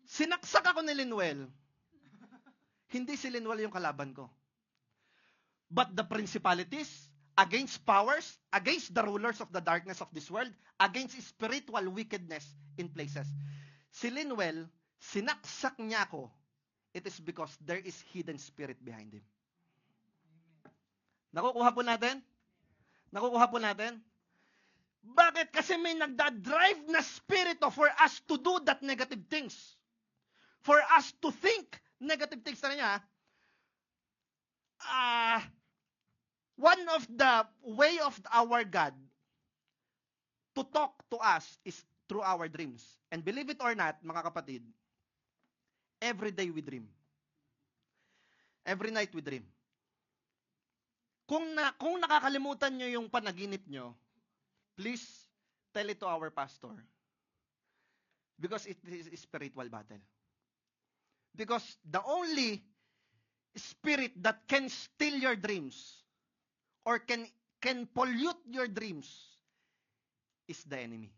sinaksak ako ni Linuel, hindi si Linuel yung kalaban ko. But the principalities, against powers, against the rulers of the darkness of this world, against spiritual wickedness in places. Si Linuel, sinaksak niya ako, it is because there is hidden spirit behind him. Nakukuha po natin? Nakukuha po natin? Bakit? Kasi may nagda-drive na spirito for us to do that negative things. For us to think negative things na niya. One of the way of our God to talk to us is through our dreams. And believe it or not, mga kapatid, every day we dream. Every night we dream. Kung nakakalimutan nyo yung panaginip nyo, please tell it to our pastor. Because it is a spiritual battle. Because the only spirit that can steal your dreams or can pollute your dreams is the enemy.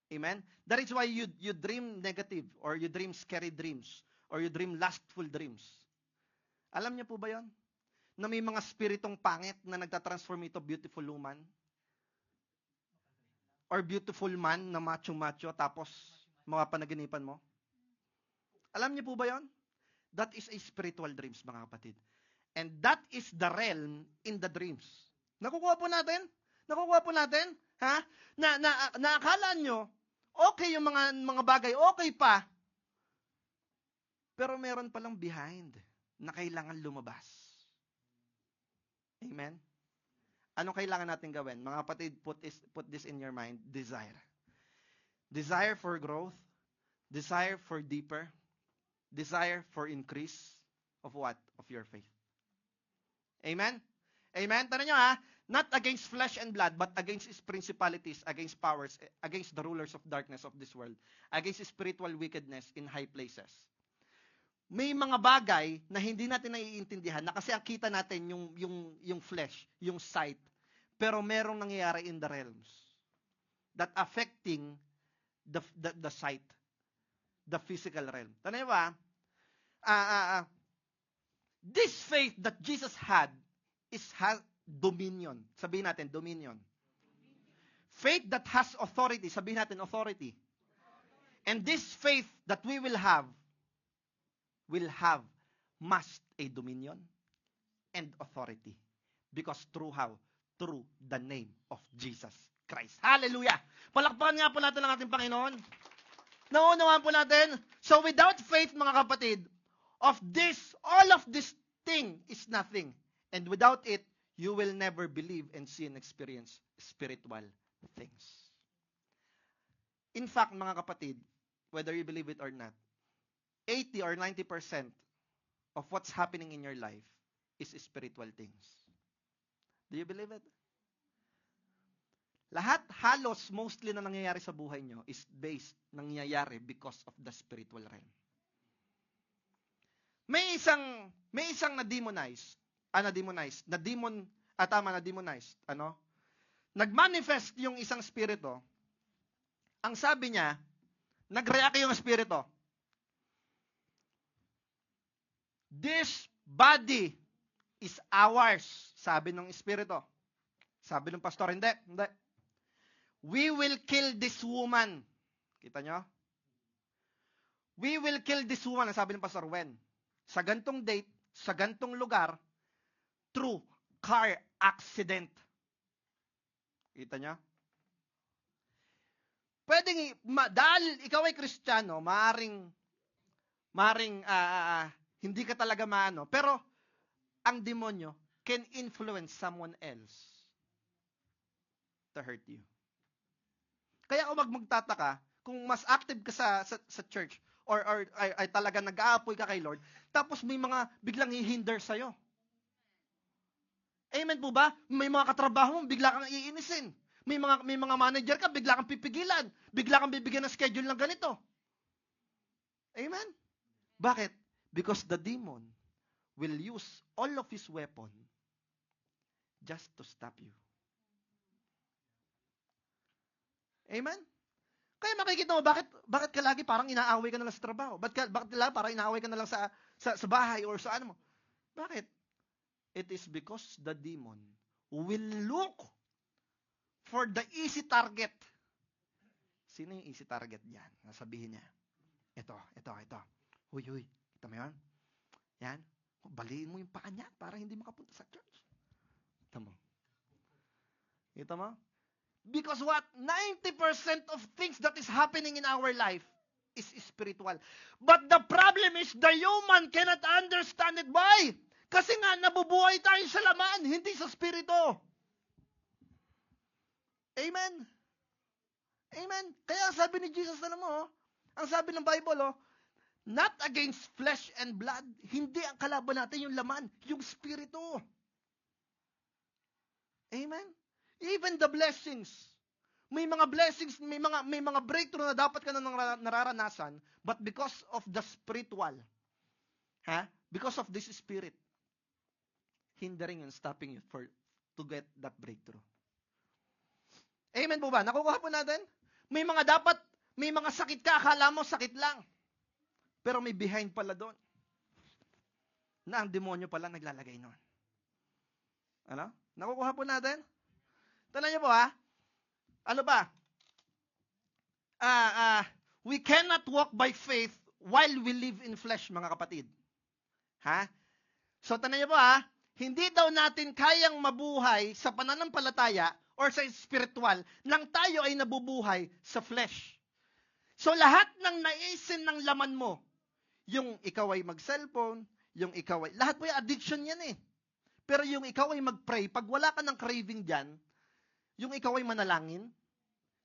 Amen? That is why you dream negative or you dream scary dreams or you dream lustful dreams. Alam niyo po ba yon? Na may mga spiritong pangit na nagtatransform ito beautiful woman or beautiful man na macho-macho tapos mga panaginipan mo? Alam niyo po ba yon? That is a spiritual dreams, mga kapatid. And that is the realm in the dreams. Nakukuha po natin? Nakukuha po natin? Ha? Na akala nyo, okay yung mga bagay, okay pa. Pero meron palang behind na kailangan lumabas. Amen? Anong kailangan natin gawin? Mga kapatid, put this in your mind. Desire. Desire for growth. Desire for deeper. Desire for increase of what? Of your faith. Amen? Amen? Tanong nyo not against flesh and blood, but against principalities, against powers, against the rulers of darkness of this world, against spiritual wickedness in high places. May mga bagay na hindi natin naiintindihan na kasi ang kita natin yung flesh, yung sight, pero merong nangyayari in the realms that affecting the sight, the physical realm. Tanay ba? This faith that Jesus had has dominion. Sabihin natin, dominion. Faith that has authority. Sabihin natin, authority. And this faith that we will have must a dominion and authority. Because through how? Through the name of Jesus Christ. Hallelujah! Palakpakan nga po natin ang ating Panginoon. Naunawaan po natin. So without faith, mga kapatid, all of this thing is nothing. And without it, you will never believe and see and experience spiritual things. In fact, mga kapatid, whether you believe it or not, 80 or 90% of what's happening in your life is spiritual things. Do you believe it? Lahat halos mostly na nangyayari sa buhay nyo is nangyayari because of the spiritual realm. May isang na-demonized. Nag-manifest yung isang spirito. Ang sabi niya, nag-react yung spirito. This body is ours, sabi ng espiritu. Sabi ng pastor, hindi. We will kill this woman. Kita nyo? We will kill this woman, sabi ng pastor, when? Sa gantong date, sa gantong lugar, through car accident. Kita nyo? Pwedeng, dahil ikaw ay Kristiyano, maaring hindi ka talaga maano. Pero, ang demonyo can influence someone else to hurt you. Kaya kung magtataka, kung mas active ka sa church, or ay talaga nag-aapoy ka kay Lord, tapos may mga biglang hihinder sa'yo. Amen po ba? May mga katrabaho mo, bigla kang iinisin. May mga manager ka, bigla kang pipigilan. Bigla kang bibigyan ng schedule ng ganito. Amen? Bakit? Because the demon will use all of his weapon just to stop you. Amen? Kaya makikita mo, bakit ka lagi parang inaaway ka na lang sa trabaho? Bakit lagi parang inaaway ka na lang sa bahay or sa ano mo? Bakit? It is because the demon will look for the easy target. Sino yung easy target diyan? Nasabihin niya. Ito. Huy. Kita mo yan? Yan. Baliin mo yung paa niya para hindi makapunta sa church. Kita mo? Because what? 90% of things that is happening in our life is spiritual. But the problem is the human cannot understand it. Why? Kasi nga, nabubuhay tayo sa laman, hindi sa spirito. Amen? Amen? Kaya sabi ni Jesus, alam mo, ang sabi ng Bible, not against flesh and blood. Hindi ang kalaban natin yung laman, yung spirito. Amen? Even the blessings. May mga blessings, may mga breakthrough na dapat ka na nararanasan, but because of the spiritual, because of this spirit, hindering and stopping you to get that breakthrough. Amen po ba? Nakukuha po natin? May mga sakit ka, akala mo sakit lang. Pero may behind pala doon. Na ang demonyo pala naglalagay noon. Ano? Nakukuha po natin? Tanong niyo po Ano ba? We cannot walk by faith while we live in flesh, mga kapatid. So tanong niyo po hindi daw natin kayang mabuhay sa pananampalataya or sa spiritual nang tayo ay nabubuhay sa flesh. So lahat ng naisin ng laman mo, yung ikaw ay mag-cellphone, yung ikaw ay, lahat po yung addiction yan Pero yung ikaw ay mag-pray, pag wala ka ng craving dyan, yung ikaw ay manalangin,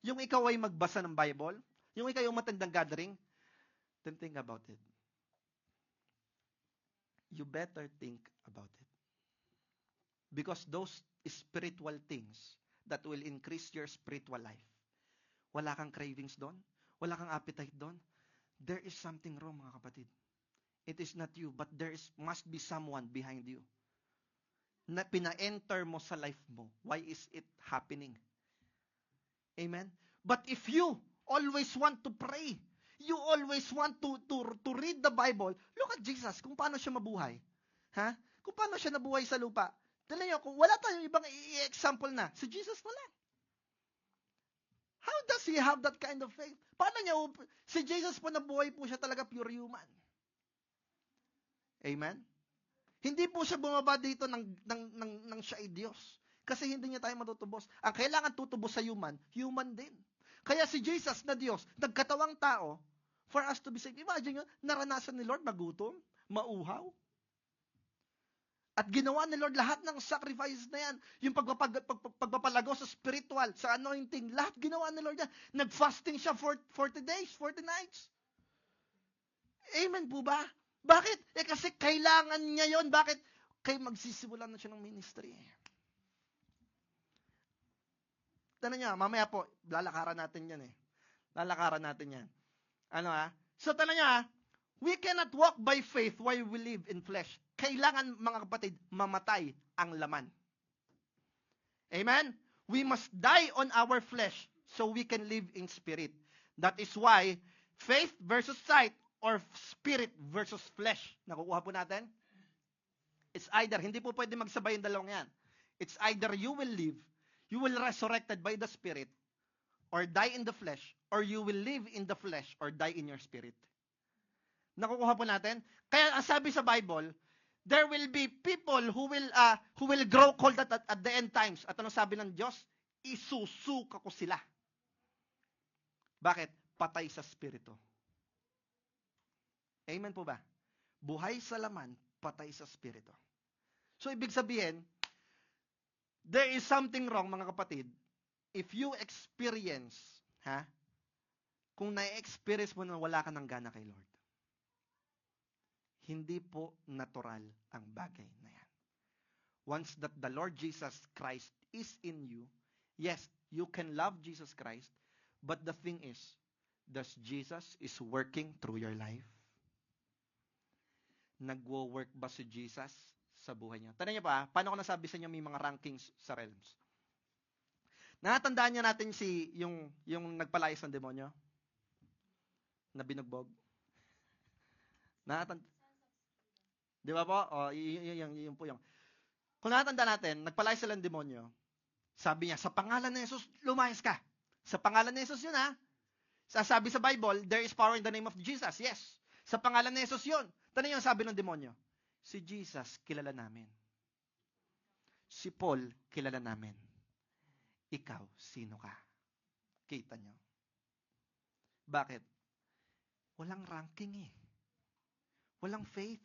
yung ikaw ay magbasa ng Bible, yung ikaw ay matandang gathering, then think about it. You better think about it. Because those spiritual things that will increase your spiritual life, wala kang cravings doon, wala kang appetite doon, there is something wrong, mga kapatid. It is not you, but must be someone behind you na pina-enter mo sa life mo. Why is it happening? Amen? But if you always want to pray, you always want to read the Bible, look at Jesus, kung paano siya mabuhay. Kung paano siya nabuhay sa lupa. Dala niyo, kung wala tayong ibang i-example na, si Jesus na lang. How does he have that kind of faith? Paano niya, si Jesus po nabuhay po siya talaga pure human. Amen? Hindi po siya bumaba dito ng siya ay Diyos. Kasi hindi niya tayo matutubos. Ang kailangan tutubos sa human din. Kaya si Jesus na Diyos, nagkatawang tao, for us to be saved. Imagine nyo, naranasan ni Lord magutom, mauhaw. At ginawa ni Lord lahat ng sacrifices na yan. Yung pagpapalago sa spiritual, sa anointing, lahat ginawa ni Lord yan. Nag-fasting siya for 40 days, 40 nights. Amen po ba? Bakit? Kasi kailangan niya yon. Bakit? Kaya magsisimula na siya ng ministry. Tanong niya, mamaya po, lalakaran natin yan Lalakaran natin yan. So tanong niya, we cannot walk by faith while we live in flesh. Kailangan, mga kapatid, mamatay ang laman. Amen? We must die on our flesh so we can live in spirit. That is why faith versus sight or spirit versus flesh. Nakukuha po natin? It's either, hindi po pwede magsabay yung dalawang yan. It's either you will live, you will resurrected by the spirit, or die in the flesh, or you will live in the flesh, or die in your spirit. Nakukuha po natin? Kaya ang sabi sa Bible, there will be people who will grow cold at the end times. At ano sabi ng Diyos? Isusuka ko sila. Bakit? Patay sa spirito. Amen po ba? Buhay sa laman, patay sa spirito. So, ibig sabihin, there is something wrong, mga kapatid, if you experience, kung na-experience mo na wala ka ng gana kay Lord. Hindi po natural ang bagay na yan. Once that the Lord Jesus Christ is in you, yes, you can love Jesus Christ, but the thing is, does Jesus is working through your life? Nagwo-work ba si Jesus sa buhay niya? Tandaan niyo pa, paano ko nasabi sa inyo may mga rankings sa realms? Natandaan niyo natin yung nagpalayas ng demonyo? Na binugbog? Di ba po? O, yun po yung. Kung natanda natin, nagpalayas sila ng demonyo, sabi niya, sa pangalan ni Jesus, lumayas ka. Sa pangalan ni Jesus yun, ha? Sabi sa Bible, there is power in the name of Jesus. Yes. Sa pangalan ni Jesus yun. Tanong yung sabi ng demonyo, si Jesus, kilala namin. Si Paul, kilala namin. Ikaw, sino ka? Kita nyo. Bakit? Walang ranking eh. Walang faith.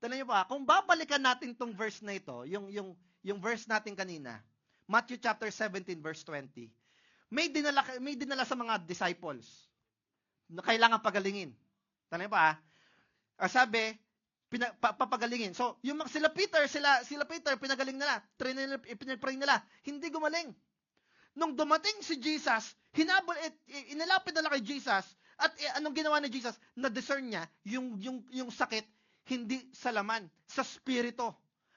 Tanong nyo pa, kung babalikan natin tong verse na ito, yung verse natin kanina, Matthew chapter 17 verse 20, may dinala sa mga disciples na kailangan pagalingin. Tanong nyo pa, sabi, papagalingin. So, yung sila Peter, pinagaling nila, pinag-pray nila, hindi gumaling. Nung dumating si Jesus, inilapit nila kay Jesus, at anong ginawa ni Jesus? Na-discern niya yung sakit, hindi sa laman, sa spirito.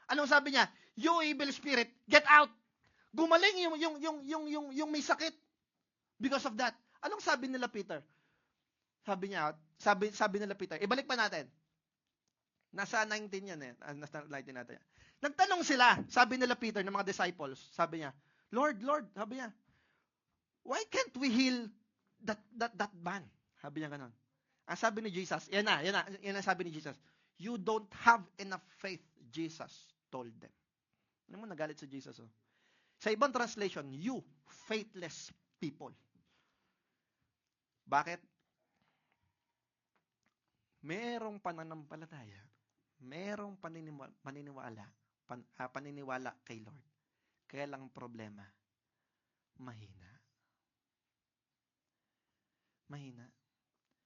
Anong sabi niya? You evil spirit, get out! Gumaling yung may sakit because of that. Anong sabi nila Peter? Sabi nila Peter, ibalik pa natin. Nasa 19 yan eh. Nasa 19 natin yan. Nagtanong sila, sabi nila Peter, ng mga disciples, sabi niya, Lord, sabi niya, why can't we heal that man? Sabi niya ganon. Ang sabi ni Jesus, yan ang sabi ni Jesus, you don't have enough faith, Jesus told them. Ano mo, nagalit si Jesus, oh. Sa ibang translation, you faithless people. Bakit? Merong pananampalataya, merong paniniwala kay Lord. Kaya lang problema, mahina. Mahina.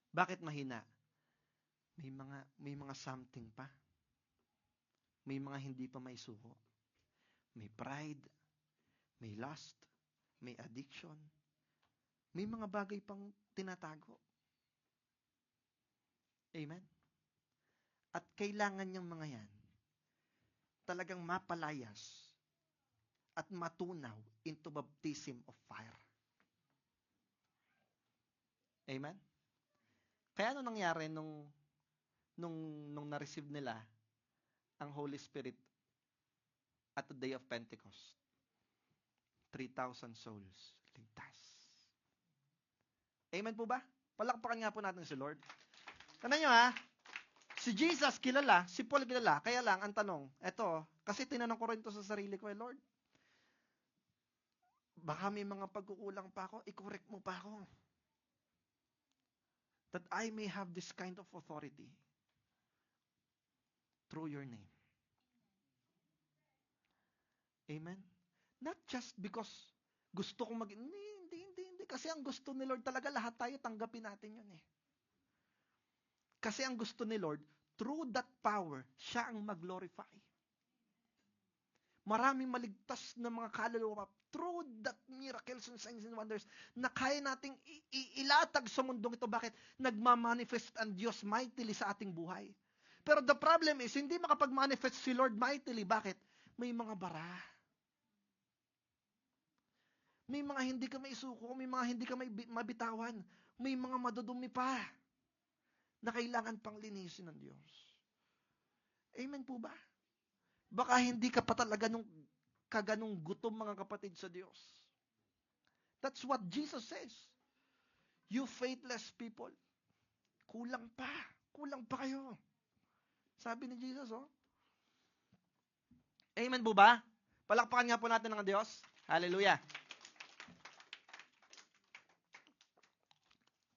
Bakit mahina? May mga something pa. May mga hindi pa may suko. May pride, may lust, may addiction. May mga bagay pang tinatago. Amen? At kailangan niyang mga yan talagang mapalayas at matunaw into baptism of fire. Amen? Kaya ano nangyari nung na-receive nila ang Holy Spirit at the day of Pentecost? 3,000 souls ligtas. Amen po ba? Palakpakan nga po natin si Lord. Tandaan nyo ha, si Jesus kilala, si Paul kilala, kaya lang ang tanong, eto, kasi tinanong ko rin to sa sarili ko, Lord, baka may mga pagkukulang pa ako, i-correct mo pa ako. That I may have this kind of authority through your name. Amen? Not just because gusto kong hindi. Kasi ang gusto ni Lord talaga, lahat tayo tanggapin natin yun eh. Kasi ang gusto ni Lord, through that power, siya ang mag-glorify. Maraming maligtas na mga kaluluwa through that miracles and signs and wonders na kaya nating ilatag sa mundong ito. Bakit? Nagmamanifest ang Diyos mightily sa ating buhay. Pero the problem is, hindi makapag-manifest si Lord mightily. Bakit? May mga bara. May mga hindi ka maisuko, may mga hindi ka mabitawan, may mga madudumi pa na kailangan pang linisin ng Diyos. Amen po ba? Baka hindi ka pa talaga kaganong gutom mga kapatid sa Diyos. That's what Jesus says. You faithless people. Kulang pa kayo. Sabi ni Jesus, oh. Amen po ba? Palakpakan nga po natin ng Diyos. Hallelujah.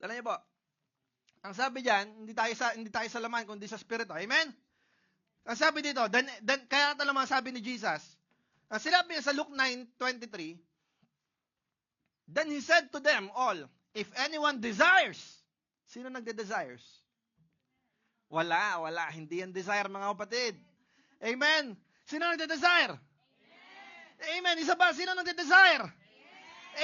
Alam niyo po, ang sabi diyan, hindi tayo sa laman kundi sa spirito. Amen? Ang sabi dito, kaya ito naman sabi ni Jesus. Ang sinabi niya sa Luke 9:23, then he said to them all, if anyone desires, sino nagde-desires? Wala. Hindi yan desire, mga kapatid. Amen. Sino nagde-desire? Amen. Isa ba? Sino nagde-desire?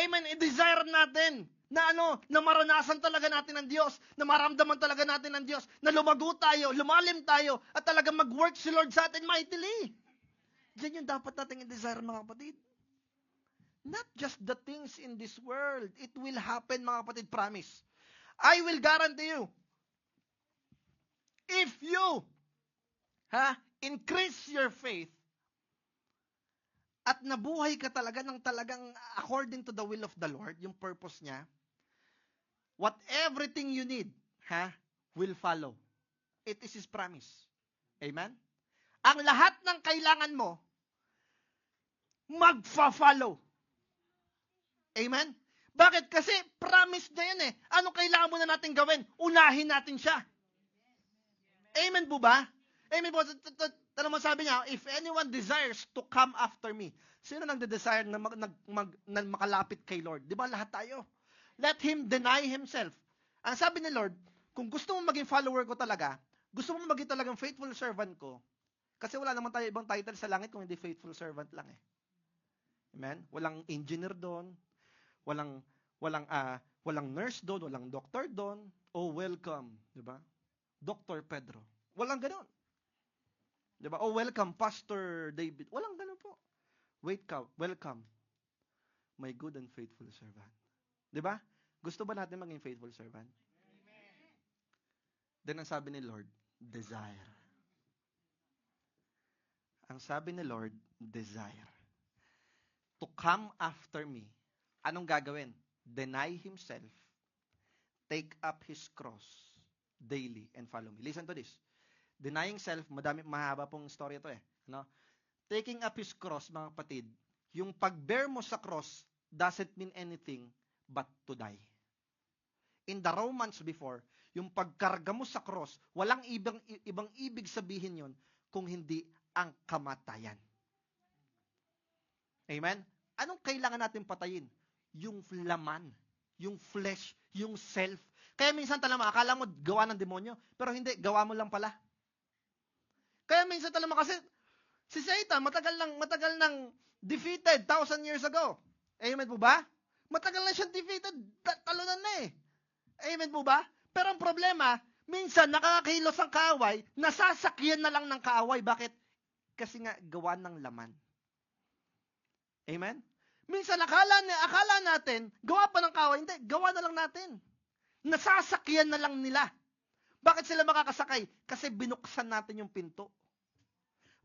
Amen. I-desire natin na na maranasan talaga natin ang Diyos, na maramdaman talaga natin ang Diyos, na lumago tayo, lumalim tayo, at talaga mag-work si Lord sa atin mightily. Diyan yung dapat nating i-desire, mga kapatid. Not just the things in this world. It will happen, mga kapatid, promise. I will guarantee you, if you increase your faith, at nabuhay ka talaga ng talagang according to the will of the Lord, yung purpose niya, everything you need, will follow. It is His promise. Amen? Ang lahat ng kailangan mo, magfa-follow. Amen? Bakit? Kasi promise na yan eh. Ano kailangan mo na natin gawin? Unahin natin siya. Amen po ba? Amen po. Ano mo sabi niya? If anyone desires to come after me. Sino nagde-desire na makalapit kay Lord? Di ba lahat tayo? Let him deny himself. Ang sabi ni Lord, kung gusto mo maging follower ko talaga, gusto mo maging talagang faithful servant ko, kasi wala naman tayo ibang title sa langit kung hindi faithful servant lang eh. Amen? Walang engineer doon, walang nurse doon, walang doctor doon. Oh, welcome, 'di ba? Dr. Pedro. Walang ganoon. 'Di ba? Oh, welcome Pastor David. Walang ganoon po. Welcome. My good and faithful servant. 'Di ba? Gusto ba natin maging faithful servant? Amen. Then ang sabi ni Lord, desire. Ang sabi ni Lord, desire. To come after me. Anong gagawin? Deny himself, take up his cross daily and follow me. Listen to this. Denying self, mahaba pong story ito eh. No? Taking up his cross, mga kapatid, yung pag-bear mo sa cross doesn't mean anything but to die. In the Romans before, yung pagkarga mo sa cross, walang ibang ibig sabihin yon kung hindi ang kamatayan. Amen? Anong kailangan natin patayin? Yung laman, yung flesh, yung self. Kaya minsan talaga, akala mo gawa ng demonyo, pero hindi, gawa mo lang pala. Kaya minsan talaga kasi, si Satan, matagal nang defeated 1,000 years ago. Amen po ba? Matagal na siyang defeated, talunan na eh. Amen po ba? Pero ang problema, minsan nakakakilos ang kaaway, nasasakyan na lang ng kaaway. Bakit? Kasi nga, gawa ng laman. Amen? Minsan akala natin, gawa pa ng kaaway. Hindi, gawa na lang natin. Nasasakyan na lang nila. Bakit sila makakasakay? Kasi binuksan natin yung pinto.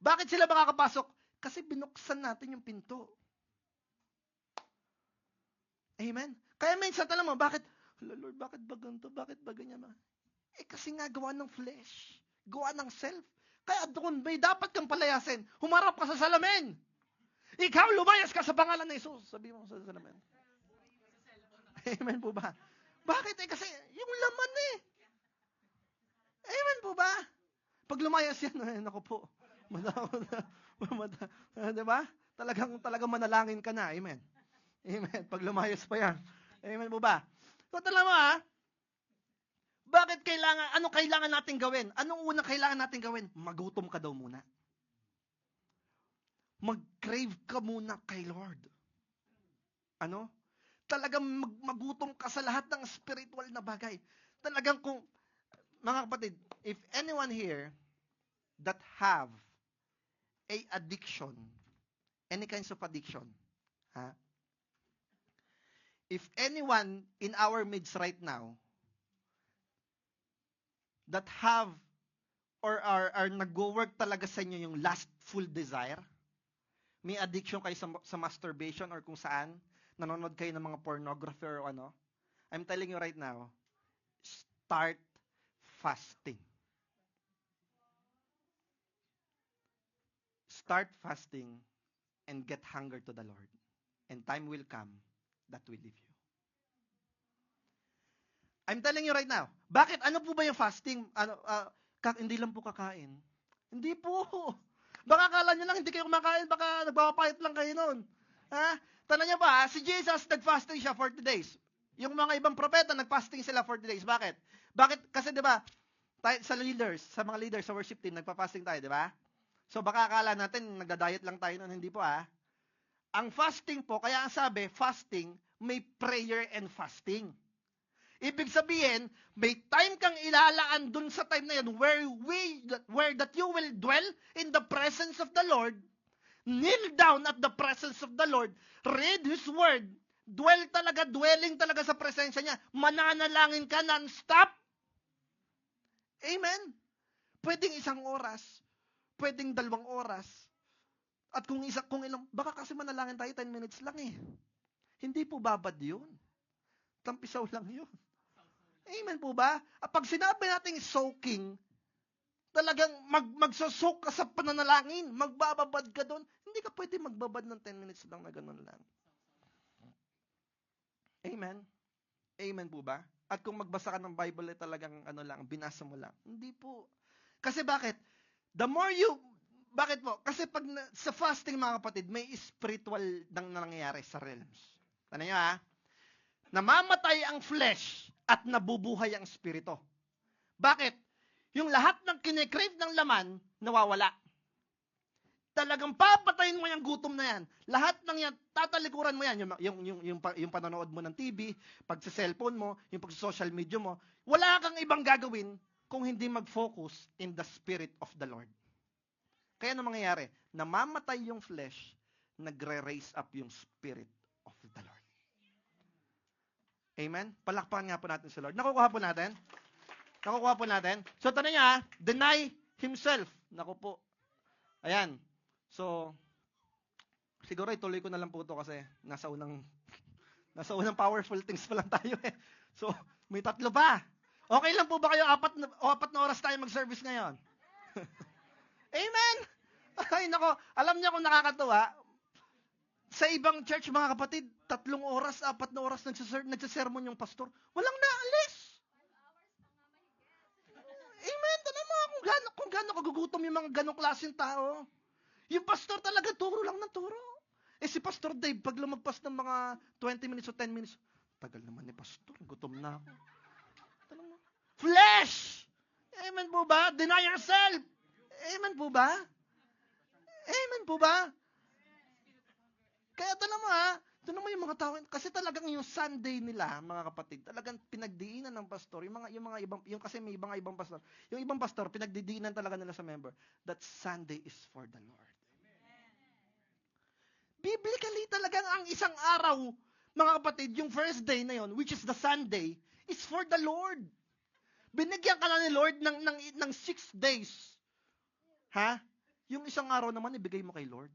Bakit sila makakapasok? Kasi binuksan natin yung pinto. Amen? Kaya minsan talaga mo, bakit? Lord, bakit ba ganito? Bakit ba ganyan? Kasi nga gawa ng flesh. Gawa ng self. Kaya doon, may dapat kang palayasin. Humarap ka sa salamin. Ikaw, lumayas ka sa pangalan ng Jesus. Sabi mo sa salamin. Amen po ba? Bakit? Kasi yung laman eh. Amen po ba? Pag lumayas yan, naku po. Diba? Talagang manalangin ka na. Amen. Amen. Pag lumayas pa yan. Amen po ba? So, tala mo bakit ano kailangan natin gawin? Anong unang kailangan natin gawin? Magutom ka daw muna. Mag-crave ka muna kay Lord. Talagang magutom ka sa lahat ng spiritual na bagay. Talagang mga kapatid, if anyone here that have a addiction, any kinds of addiction, if anyone in our midst right now that have or are nag-work talaga sa inyo yung lustful desire, may addiction kayo sa masturbation or kung saan, nanonood kayo ng mga pornography or I'm telling you right now, start fasting. Start fasting and get hunger to the Lord. And time will come that will leave you. I'm telling you right now. Bakit? Ano po ba yung fasting? Hindi lang po kakain. Hindi po. Baka akala nyo lang hindi kayo kumakain, baka nagpapapayat lang kayo noon. Tala nyo ba, si Jesus nag-fasting siya 40 days. Yung mga ibang propeta nag-fasting sila 40 days. Bakit? Kasi 'di ba, Sa leaders, sa mga leaders, sa worship team, nagpa-fasting tayo, di ba? So baka akala natin, nagda-diet lang tayo noon, hindi po Ang fasting po, kaya ang sabi, fasting, may prayer and fasting. Ibig sabihin, may time kang ilalaan dun sa time na yan where that you will dwell in the presence of the Lord, kneel down at the presence of the Lord, read His Word, dwelling talaga sa presensya niya, mananalangin ka non-stop. Amen? Pwedeng 1 oras, pwedeng 2 oras, at kung ilang, baka kasi manalangin tayo 10 minutes lang Hindi po babad yun. Tampisaw lang yun. Amen po ba? At pag sinabi natin soaking, talagang magsosoak ka sa pananalangin, magbababad ka doon, hindi ka pwede magbabad ng 10 minutes lang na ganun lang. Amen? Amen po ba? At kung magbasa ka ng Bible, talagang binasa mo lang. Hindi po. Kasi bakit? Bakit po? Kasi pag sa fasting, mga kapatid, may spiritual nang nangyayari sa realms. Ano nyo Namamatay ang flesh at nabubuhay ang spirito. Bakit? Yung lahat ng kine-crave ng laman, nawawala. Talagang papatayin mo yung gutom na yan. Lahat ng yan, tatalikuran mo yan. Yung panonood mo ng TV, pagsa-cellphone mo, yung pagsa-social media mo, wala kang ibang gagawin kung hindi mag-focus in the Spirit of the Lord. Kaya ano mangyayari? Namamatay yung flesh, nagre-raise up yung Spirit of the Lord. Amen? Palakpakan nga po natin sa Lord. Nakukuha po natin? Nakukuha po natin? So, tanong niya, deny himself. Naku po. Ayan. So, siguro ituloy ko na lang po ito kasi nasa unang powerful things pa lang tayo So, may 3 pa. Okay lang po ba kayo 4 na oras tayo mag-service ngayon? Amen? Ay, nako. Alam niyo kung nakakatuwa, sa ibang church, mga kapatid, 3 oras, 4 na oras nagsasermon yung pastor. Walang naalis. Amen? Tanong mo kung gaano kagugutom yung mga ganong klaseng tao. Yung pastor talaga, turo lang ng turo. Si Pastor Dave, pag lumagpas ng mga 20 minutes o 10 minutes, tagal naman ni pastor, gutom na ako. Tanong mo. Flesh! Amen po ba? Deny yourself! Amen po ba? Amen po ba? Kaya tanong mo yung mga tao, kasi talagang yung Sunday nila, mga kapatid, talagang pinagdiinan ng pastor, kasi may ibang pastor, yung ibang pastor, pinagdiinan talaga nila sa member, that Sunday is for the Lord. Biblically talagang ang isang araw, mga kapatid, yung first day na yon, which is the Sunday, is for the Lord. Binigyan ka na ni Lord ng 6 days. Yung isang araw naman, ibigay mo kay Lord.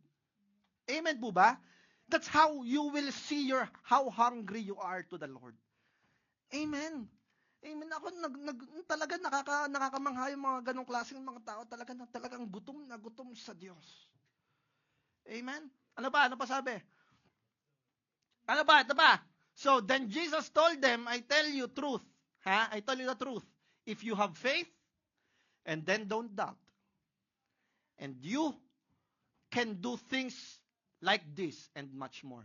Amen po ba? That's how you will see how hungry you are to the Lord. Amen. Amen. Ako talaga nakakamangha yung mga ganong klaseng mga tao, talagang gutom na gutom sa Diyos. Amen. Ano pa sabi? Ano pa? Ito pa. So, then Jesus told them, I tell you truth. I tell you the truth. If you have faith, and then don't doubt, and you can do things like this and much more.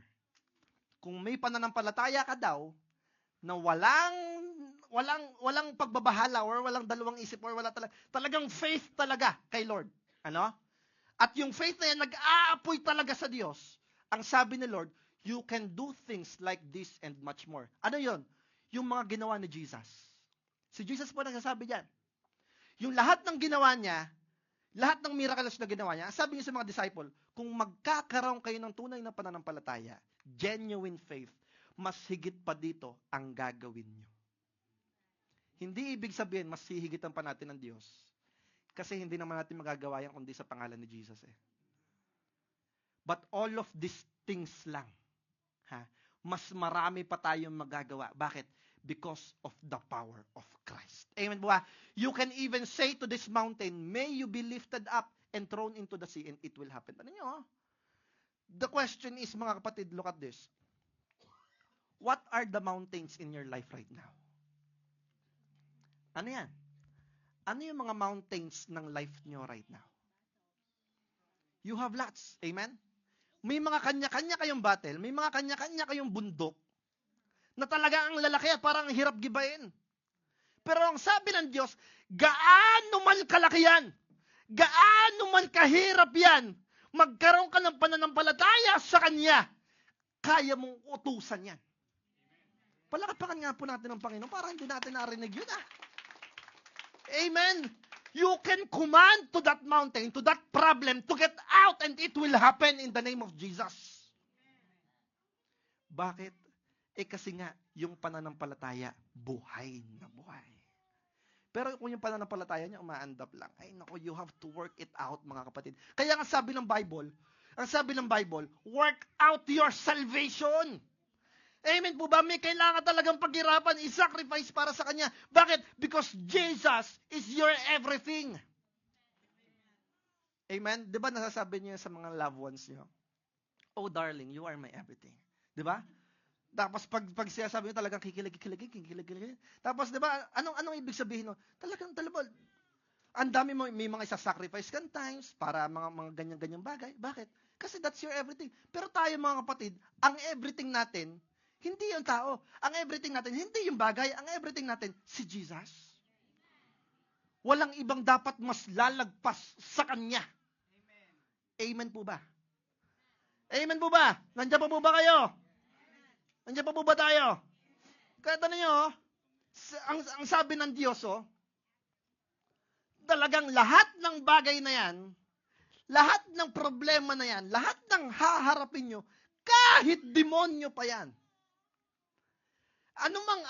Kung may pananampalataya ka daw, na walang pagbabahala or walang dalawang isip or talagang faith talaga kay Lord. Ano? At yung faith na yan, nag-aapoy talaga sa Diyos. Ang sabi ni Lord, you can do things like this and much more. Ano yon? Yung mga ginawa ni Jesus. Si Jesus po nagsasabi dyan. Yung lahat ng ginawa niya, lahat ng miracles na ginawa niya, sabi niya sa mga disciple, kung magkakaroon kayo ng tunay na pananampalataya, genuine faith, mas higit pa dito ang gagawin niyo. Hindi ibig sabihin, mas hihigitan pa natin ng Diyos. Kasi hindi naman natin magagawa yan kundi sa pangalan ni Jesus But all of these things lang, mas marami pa tayong magagawa. Bakit? Because of the power of Christ. Amen po ba? You can even say to this mountain, may you be lifted up and thrown into the sea and it will happen. Ano nyo? The question is, mga kapatid, look at this. What are the mountains in your life right now? Ano yan? Ano yung mga mountains ng life nyo right now? You have lots. Amen? May mga kanya-kanya kayong battle, may mga kanya-kanya kayong bundok, na talaga ang lalaki at parang hirap gibain. Pero ang sabi ng Diyos, gaano man kalaki yan, gaano man kahirap yan, magkaroon ka ng pananampalataya sa Kanya, kaya mong utusan yan. Palakpakan nga po natin ang Panginoon para hindi natin narinig yun. Amen. You can command to that mountain, to that problem, to get out and it will happen in the name of Jesus. Bakit? Kasi nga, yung pananampalataya, buhay na buhay. Pero kung yung pananampalataya niya, umaandap lang. Ay naku, you have to work it out, mga kapatid. Kaya ang sabi ng Bible, work out your salvation. Amen po ba? May kailangan talagang paghirapan, i-sacrifice para sa Kanya. Bakit? Because Jesus is your everything. Amen? Di ba nasasabi niyo sa mga loved ones niyo? Oh darling, you are my everything. Di ba? Tapos pag sinasabi niyo talagang kikilig. Tapos di ba, anong ibig sabihin no? Talagang ang dami mo, may mga isa-sacrifice kan times para mga ganyan-ganyang bagay. Bakit? Kasi that's your everything. Pero tayo mga kapatid, ang everything natin, hindi yung tao. Ang everything natin, hindi yung bagay. Ang everything natin, si Jesus. Walang ibang dapat mas lalagpas sa Kanya. Amen po ba? Amen po ba? Nandiyan pa po ba kayo? Nandiyan pa po ba tayo? Kaya tanong nyo, ang sabi ng Diyos, talagang lahat ng bagay na yan, lahat ng problema na yan, lahat ng haharapin nyo, kahit demonyo pa yan,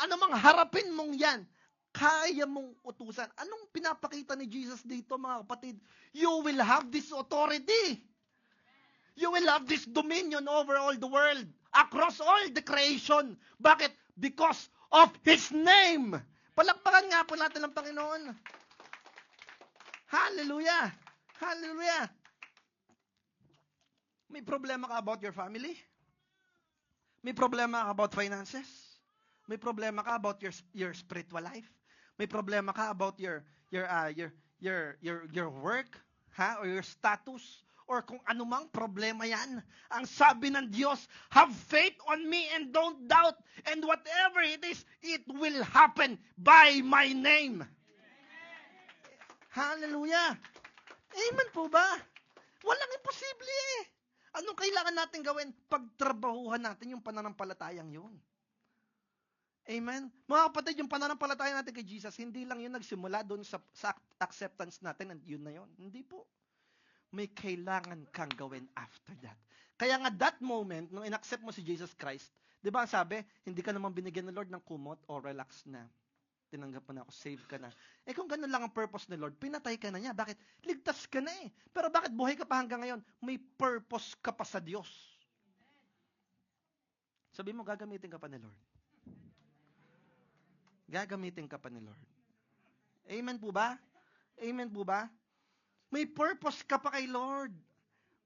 anumang harapin mong yan, kaya mong utusan. Anong pinapakita ni Jesus dito, mga kapatid? You will have this authority. You will have this dominion over all the world, across all the creation. Bakit? Because of His name. Palakpakan nga po natin ang Panginoon. Hallelujah! Hallelujah! May problema ka about your family? May problema ka about finances? May problema ka about your spiritual life? May problema ka about your work, or your status, or kung anumang problema yan. Ang sabi ng Diyos, have faith on me and don't doubt, and whatever it is, it will happen by my name. Hallelujah! Amen po ba? Walang imposible Anong kailangan natin gawin? Pagtrabahuhan natin yung pananampalatayang yun. Amen? Mga kapatid, yung pananampalataya natin kay Jesus, hindi lang yun nagsimula doon sa acceptance natin, and yun na yun. Hindi po. May kailangan kang gawin after that. Kaya nga that moment, nung inaccept mo si Jesus Christ, di ba ang sabi, hindi ka naman binigyan ng Lord ng kumot o relax na. Tinanggap mo na ako, save ka na. Kung ganun lang ang purpose ni Lord, pinatay ka na niya. Bakit? Ligtas ka na Pero bakit buhay ka pa hanggang ngayon? May purpose ka pa sa Diyos. Sabi mo, gagamitin ka pa ni Lord. Gagamitin ka pa ni Lord. Amen po ba? Amen po ba? May purpose ka pa kay Lord.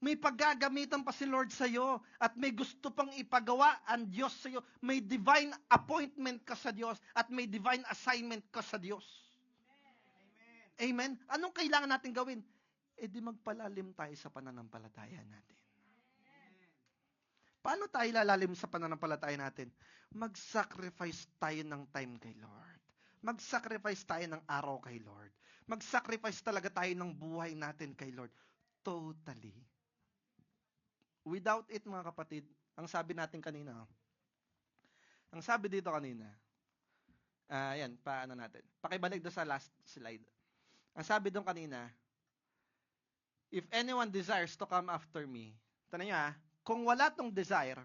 May paggagamitan pa si Lord sa'yo. At may gusto pang ipagawa ang Diyos sa'yo. May divine appointment ka sa Diyos. At may divine assignment ka sa Diyos. Amen? Anong kailangan natin gawin? Di magpalalim tayo sa pananampalataya natin. Paano tayo lalalim sa pananampalataya natin? Mag-sacrifice tayo ng time kay Lord. Mag-sacrifice tayo ng araw kay Lord. Mag-sacrifice talaga tayo ng buhay natin kay Lord. Totally. Without it, mga kapatid, ang sabi natin kanina, ang sabi dito kanina, yan, paano natin? Pakibalik doon sa last slide. Ang sabi doon kanina, if anyone desires to come after me, tanong nyo kung wala tong desire,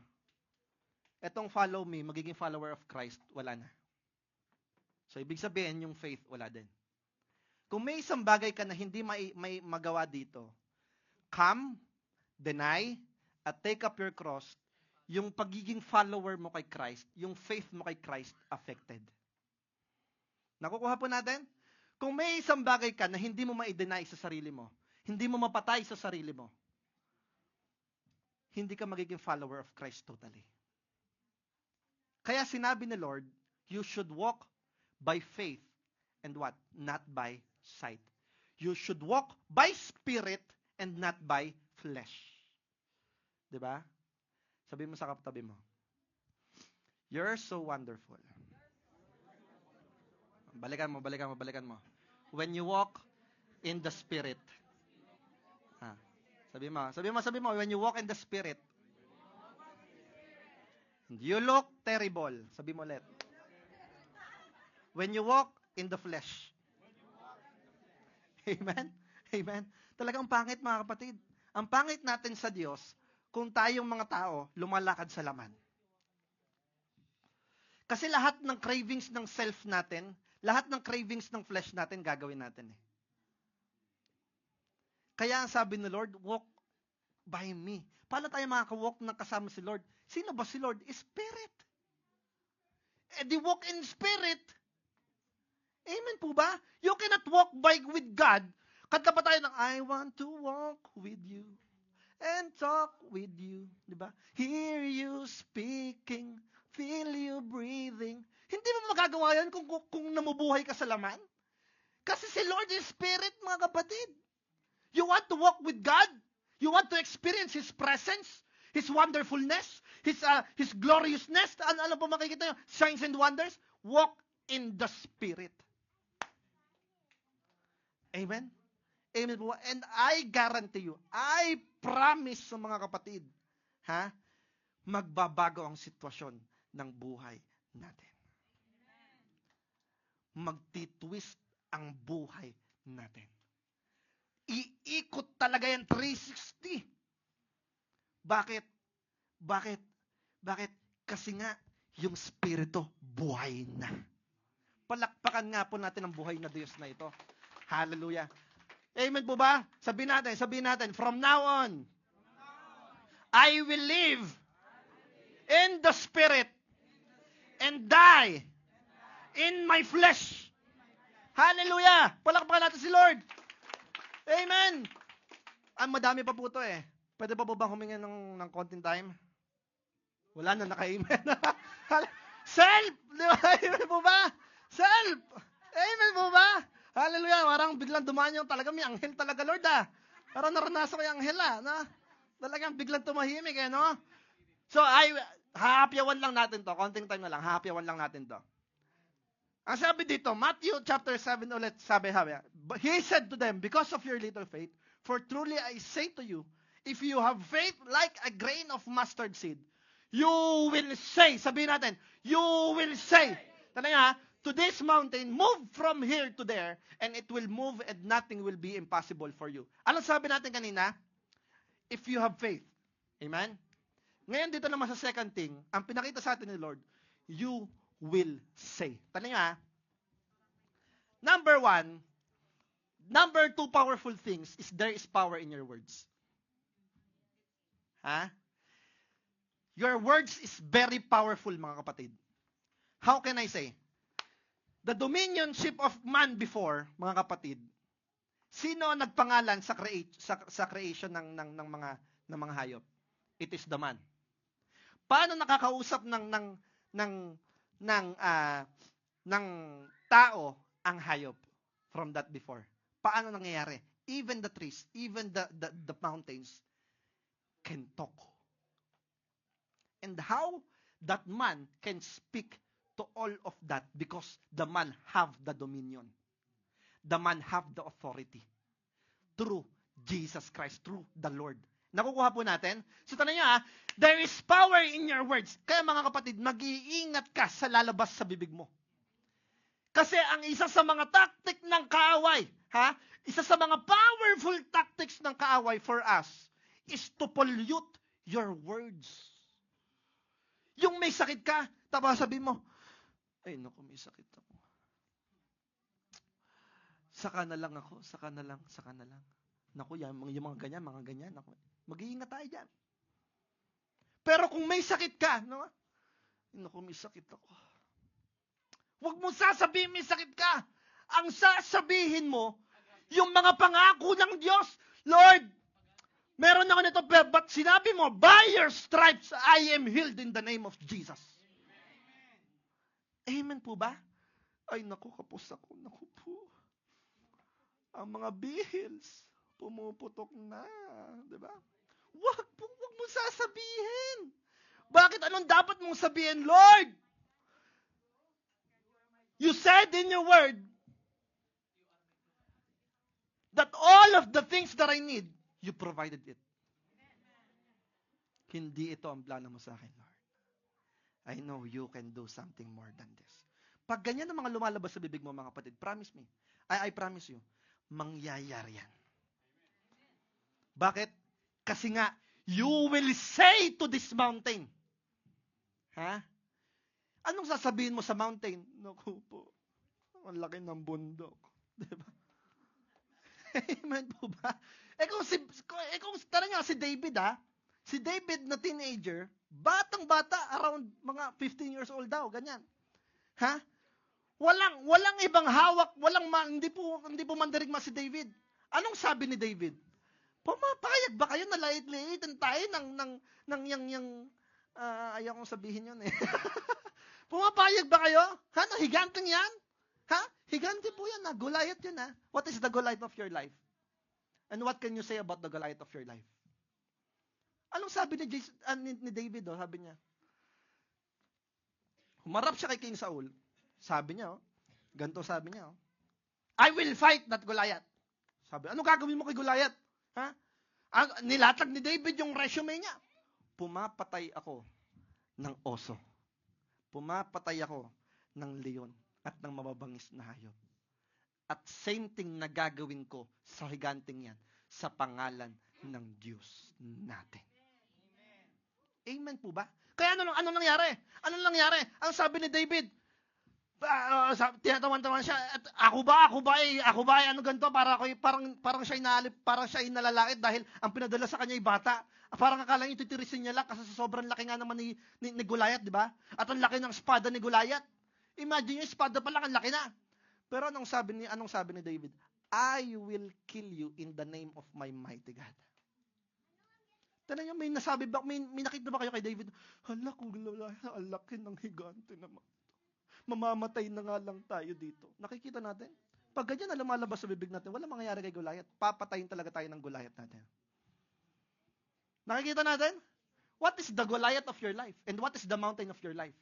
etong follow me, magiging follower of Christ, wala na. So, ibig sabihin, yung faith, wala din. Kung may isang bagay ka na hindi may magawa dito, come, deny, at take up your cross, yung pagiging follower mo kay Christ, yung faith mo kay Christ, affected. Nakukuha po natin? Kung may isang bagay ka na hindi mo ma-deny sa sarili mo, hindi mo mapatay sa sarili mo, hindi ka magiging follower of Christ totally. Kaya sinabi ni Lord, you should walk by faith and what? Not by sight. You should walk by spirit and not by flesh. Diba? Sabi mo sa katabi mo, you're so wonderful. Balikan mo. When you walk in the Spirit. Sabi mo, when you walk in the Spirit, you look terrible. Sabi mo ulit. When you walk in the flesh. Amen? Amen? Talagang pangit, mga kapatid. Ang pangit natin sa Diyos, kung tayong mga tao, lumalakad sa laman. Kasi lahat ng cravings ng self natin, lahat ng cravings ng flesh natin, gagawin natin. Kaya ang sabi ni Lord, walk by me. Paano tayo makaka-walk ng kasama si Lord? Sino ba si Lord? Spirit. Di walk in Spirit. Amen po ba? You cannot walk with God. Kanta pa tayo ng, I want to walk with you and talk with you. Diba? Hear you speaking, feel you breathing. Hindi mo magagawa yan kung namubuhay ka sa laman. Kasi si Lord is Spirit, mga kapatid. You want to walk with God? You want to experience His presence? His wonderfulness? His gloriousness? Ano po makikita nyo? Signs and wonders? Walk in the Spirit. Amen? Amen po. And I guarantee you, I promise sa mga kapatid, magbabago ang sitwasyon ng buhay natin. Magtitwist ang buhay natin. Iikot talaga yan 360. Bakit? Kasi nga, yung Espiritu buhay na. Palakpakan nga po natin ang buhay na Diyos na ito. Hallelujah. Amen po ba? Sabihin natin, from now on, I will live in the Spirit and die in my flesh. Hallelujah! Palakpakan natin si Lord. Amen! Madami pa po ito eh. Pwede pa po ba humingi ng konting time? Wala na, naka-amen. Self! Di ba? Amen po ba? Self! Amen po ba? Hallelujah! Parang biglang dumaan yung talaga may anghel talaga, Lord Parang naranasan ko yung anghel Talagang biglang tumahimik no? So, hahapyawan lang natin to. Konting time na lang, hahapyawan lang natin to. Ang sabi dito, Matthew chapter 7 ulit, sabi, He said to them, because of your little faith, for truly I say to you, if you have faith like a grain of mustard seed, you will say, sabihin natin, you will say, talaga to this mountain, move from here to there, and it will move and nothing will be impossible for you. Ano sabi natin kanina? If you have faith. Amen? Ngayon dito naman sa second thing, ang pinakita sa atin ni Lord, you will say. Talaga number 1, number 2 powerful things is there is power in your words. Your words is very powerful, mga kapatid. How can I say? The dominionship of man before, mga kapatid, sino nagpangalan sa creation ng mga hayop? It is the man. Paano nakakausap ng tao ang hayop from that before? Paano nangyayari? Even the trees, even the mountains can talk. And how that man can speak to all of that because the man have the dominion. The man have the authority. Through Jesus Christ, through the Lord. Nakukuha po natin? So tanong nyo there is power in your words. Kaya mga kapatid, mag-iingat ka sa lalabas sa bibig mo. Kasi ang isa sa mga tactic ng kaaway, isa sa mga powerful tactics ng kaaway for us is to pollute your words. Yung may sakit ka, tapos sabihin mo, ay naku, may sakit ako. Saka na lang ako, saka na lang. Naku, yung mga ganyan. Naku, mag-iingat tayo dyan. Pero kung may sakit ka, naku, may sakit ako. Huwag mo sasabihin may sakit ka. Ang sasabihin mo, yung mga pangako ng Diyos, Lord, meron ako nito, but sinabi mo, by your stripes, I am healed in the name of Jesus. Amen po ba? Ay, naku, kapos ako. Naku po. Ang mga bihils, pumuputok na. Diba? Wag mo sasabihin. Bakit? Anong dapat mong sabihin, Lord? You said in your word that all of the things that I need, you provided it. Hindi ito ang plano mo sa akin, Lord. I know you can do something more than this. Pag ganyan ang mga lumalabas sa bibig mo, mga kapatid, promise me. I promise you, mangyayari yan. Bakit? Kasi nga, you will say to this mountain. Ha? Anong sasabihin mo sa mountain? Naku po, ang laki ng bundok. Diba? Amen po ba? Kung talaga si David, si David na teenager, batang-bata, around mga 15 years old daw, ganyan. Ha? Walang ibang hawak, hindi po mandirigma si David. Anong sabi ni David? Pumapayag ba kayo na lait-laitan tayo ng ayaw kong sabihin yun eh. Pumapayag ba kayo? Ha? Higanteng yan? Ha? Higante po yan ha? Goliath yun ha? What is the Goliath of your life? And what can you say about the Goliath of your life? Anong sabi ni David? Sabi niya, humarap siya kay King Saul. Sabi niya, ganito sabi niya, I will fight that Goliath. Sabi, ano gagawin mo kay Goliath? Ha? Nilatag ni David yung resume niya. Pumapatay ako ng oso. Pumapatay ako ng leon at ng mababangis na hayop. At same thing na gagawin ko sa higanting yan sa pangalan ng Diyos natin. Amen po ba? Kaya ano nangyari? Ano nangyari? Ang sabi ni David, tinatawan-tawan siya, at ako ba ano ganito, parang siya inalalait dahil ang pinadala sa kanya ay bata. Parang akala niya titirisin niya lang kasi sobrang laki nga naman ni Goliath, di ba? At ang laki ng espada ni Goliath. Imagine yung espada pa lang, ang laki na. Pero anong sabi ni David? I will kill you in the name of my mighty God. Tanong niyo, may nakita ba kayo kay David? Hala, kung ang laki ng higante naman. Mamamatay na nga lang tayo dito. Nakikita natin? Pag ganyan na lumalabas sa bibig natin, wala mangyayari kay Goliath. Papatayin talaga tayo ng Goliath natin. Nakikita natin? What is the Goliath of your life? And what is the mountain of your life?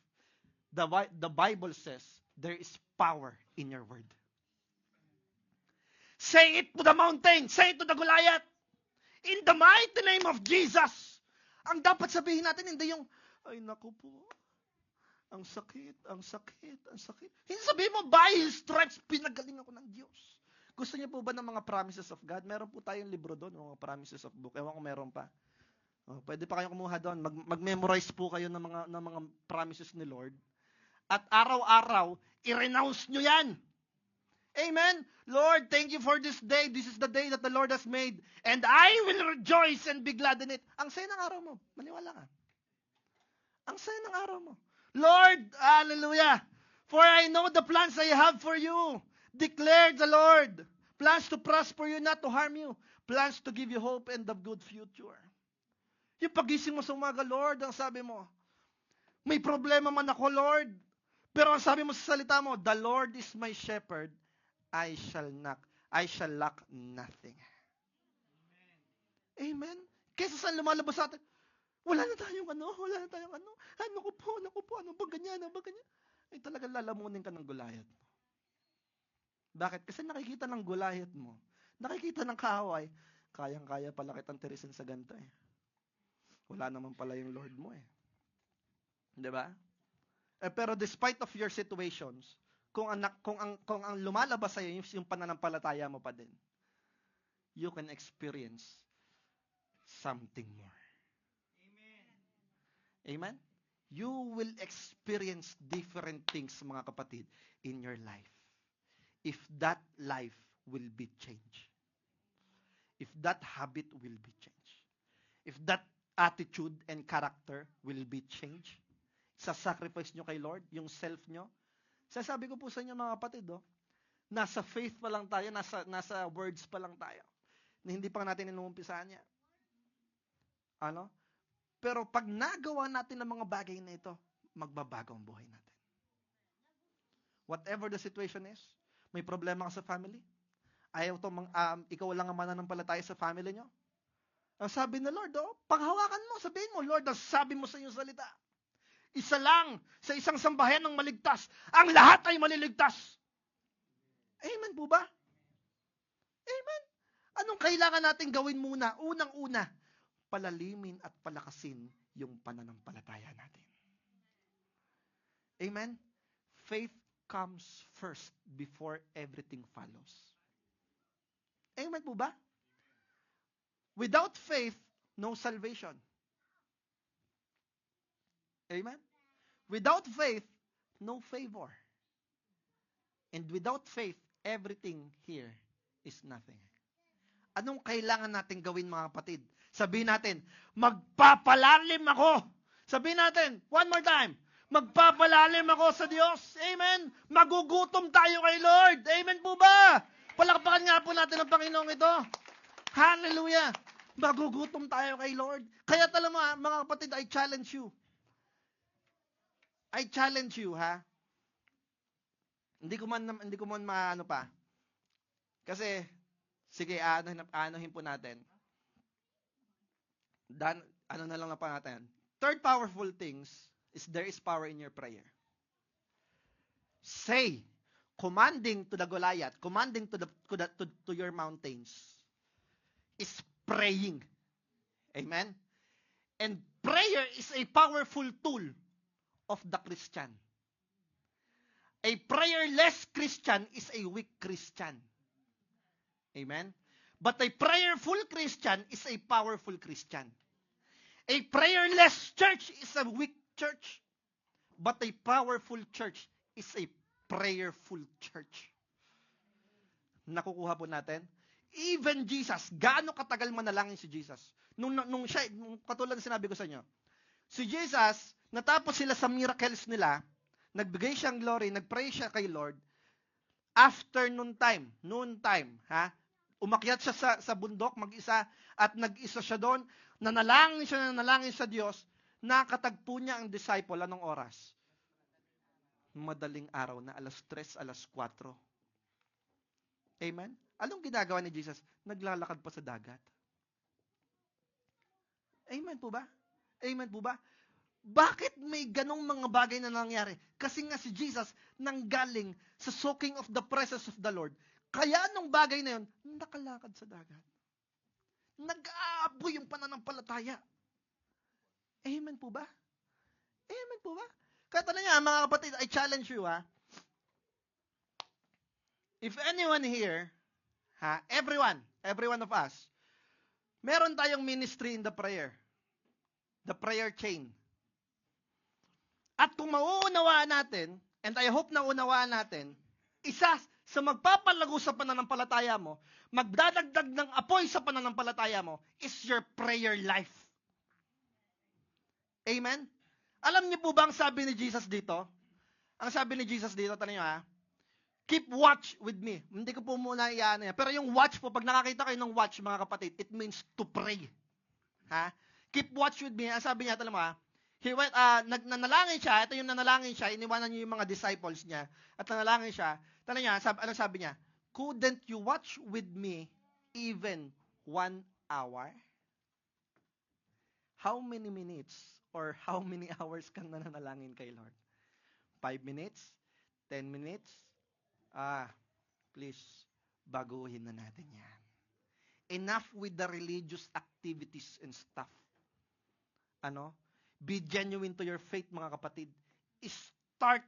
The Bible says, there is power in your word. Say it to the mountain. Say it to the Goliath. In the mighty name of Jesus. Ang dapat sabihin natin, hindi yung, ay naku po, ang sakit. Hindi sabihin mo, by His stripes, pinagaling ako ng Diyos. Gusto niyo po ba ng mga promises of God? Meron po tayong libro doon, mga promises of book. Ewan ko meron pa. Pwede pa kayo kumuha doon. Mag-memorize po kayo ng mga promises ni Lord. At araw-araw, i-renounce nyo yan. Amen? Lord, thank you for this day. This is the day that the Lord has made. And I will rejoice and be glad in it. Ang saya ng araw mo. Maniwala ka. Ang saya ng araw mo. Lord, hallelujah. For I know the plans I have for you. Declared the Lord. Plans to prosper you, not to harm you. Plans to give you hope and a good future. Yung pagising mo sa umaga, Lord, ang sabi mo, may problema man ako, Lord. Pero ang sabi mo sa salita mo, the Lord is my shepherd. I shall lack nothing. Amen. Kesa saan lumalabas sa atin, wala na tayong ano. Ano ko po, ano ba ganyan? Ay talagang lalamunin ka ng Goliath mo. Bakit? Kasi nakikita ng Goliath mo. Nakikita ng kaaway, kayang-kaya pala kitang tirisin sa ganito eh. Wala naman pala yung Lord mo eh. Diba? Pero despite of your situations, kung ang lumalabas sa iyo yung pananampalataya mo pa din, you can experience something more. Amen? You will experience different things, mga kapatid, in your life. If that life will be changed. If that habit will be changed. If that attitude and character will be changed. Sa sacrifice nyo kay Lord, yung self nyo. Sasabi ko po sa inyo, mga kapatid, nasa faith pa lang tayo, nasa words pa lang tayo. Na hindi pa natin inuumpisahan niya. Ano? Pero pag nagawa natin ang mga bagay na ito, magbabago ang buhay natin. Whatever the situation is, may problema ka sa family, ikaw lang ang mananampalataya sa family nyo. Ang sabi ng Lord, panghawakan mo, sabihin mo, Lord, ang sabi mo sa iyong salita, Isa lang sa isang sambahayan ng maligtas. Ang lahat ay maliligtas. Amen po ba? Amen. Anong kailangan natin gawin muna? Unang-una, palalimin at palakasin yung pananampalataya natin. Amen? Faith comes first before everything follows. Amen po ba? Without faith, no salvation. Amen? Without faith, no favor. And without faith, everything here is nothing. Anong kailangan natin gawin, mga kapatid? Sabihin natin, magpapalalim ako. Sabihin natin, one more time, magpapalalim ako sa Diyos. Amen? Magugutom tayo kay Lord. Amen po ba? Palakpakan nga po natin ang Panginoong ito. Hallelujah. Magugutom tayo kay Lord. Kaya tala mo, mga kapatid, I challenge you. I challenge you, ha? Hindi ko man maano pa. Kasi, sige, anuhin po natin. Ano na lang pa natin. Third powerful things is there is power in your prayer. Say, commanding to the Goliath, commanding to your mountains, is praying. Amen? And prayer is a powerful tool of the Christian. A prayerless Christian is a weak Christian. Amen? But a prayerful Christian is a powerful Christian. A prayerless church is a weak church. But a powerful church is a prayerful church. Nakukuha po natin? Even Jesus, gaano katagal manalangin si Jesus? Nung katulad na sinabi ko sa inyo, si Jesus, natapos sila sa miracles nila, nagbigay siyang glory, nagpray siya kay Lord, after noon time, ha? Umakyat siya sa bundok mag-isa at nag-isa siya doon, nanalangin sa Diyos, nakatagpo niya ang disciple anong oras? Madaling araw na, 3:00, 4:00. Amen? Anong ginagawa ni Jesus? Naglalakad pa sa dagat. Amen po ba? Amen po ba? Bakit may ganong mga bagay na nangyari? Kasi nga si Jesus nanggaling sa soaking of the presence of the Lord. Kaya nung bagay na yun, nakalakad sa dagat. Nag-aaboy yung pananampalataya. Amen po ba? Amen po ba? Kaya talaga, mga kapatid, I challenge you, ha? If anyone here, ha, every one of us, meron tayong ministry in the prayer chain. At kung mauunawaan natin, and I hope na unawaan natin, isa sa magpapalago sa pananampalataya mo, magdadagdag ng apoy sa pananampalataya mo, is your prayer life. Amen? Alam niyo po ba ang sabi ni Jesus dito? Ang sabi ni Jesus dito, tanong niyo ha, keep watch with me. Hindi ko po muna iyan. Pero yung watch po, pag nakakita kayo ng watch, mga kapatid, it means to pray. Ha? Keep watch with me. Ang sabi niya, tanong mo ha, he went, nanalangin siya, ito yung nanalangin siya, iniwanan niyo yung mga disciples niya, at nanalangin siya, tanong niya, ano sabi niya? Couldn't you watch with me even 1 hour? How many minutes or how many hours kang nananalangin kay Lord? 5 minutes? 10 minutes? Please, baguhin na natin yan. Enough with the religious activities and stuff. Be genuine to your faith, mga kapatid. Start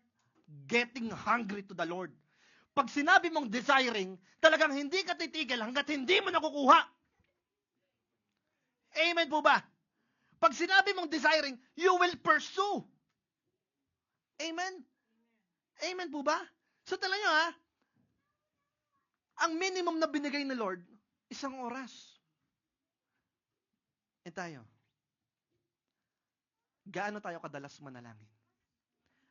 getting hungry to the Lord. Pag sinabi mong desiring, talagang hindi ka titigil hanggat hindi mo nakukuha. Amen po ba? Pag sinabi mong desiring, you will pursue. Amen? Amen po ba? So talaga ang minimum na binigay ni Lord, 1 oras. Tayo. Gaano tayo kadalas manalangin?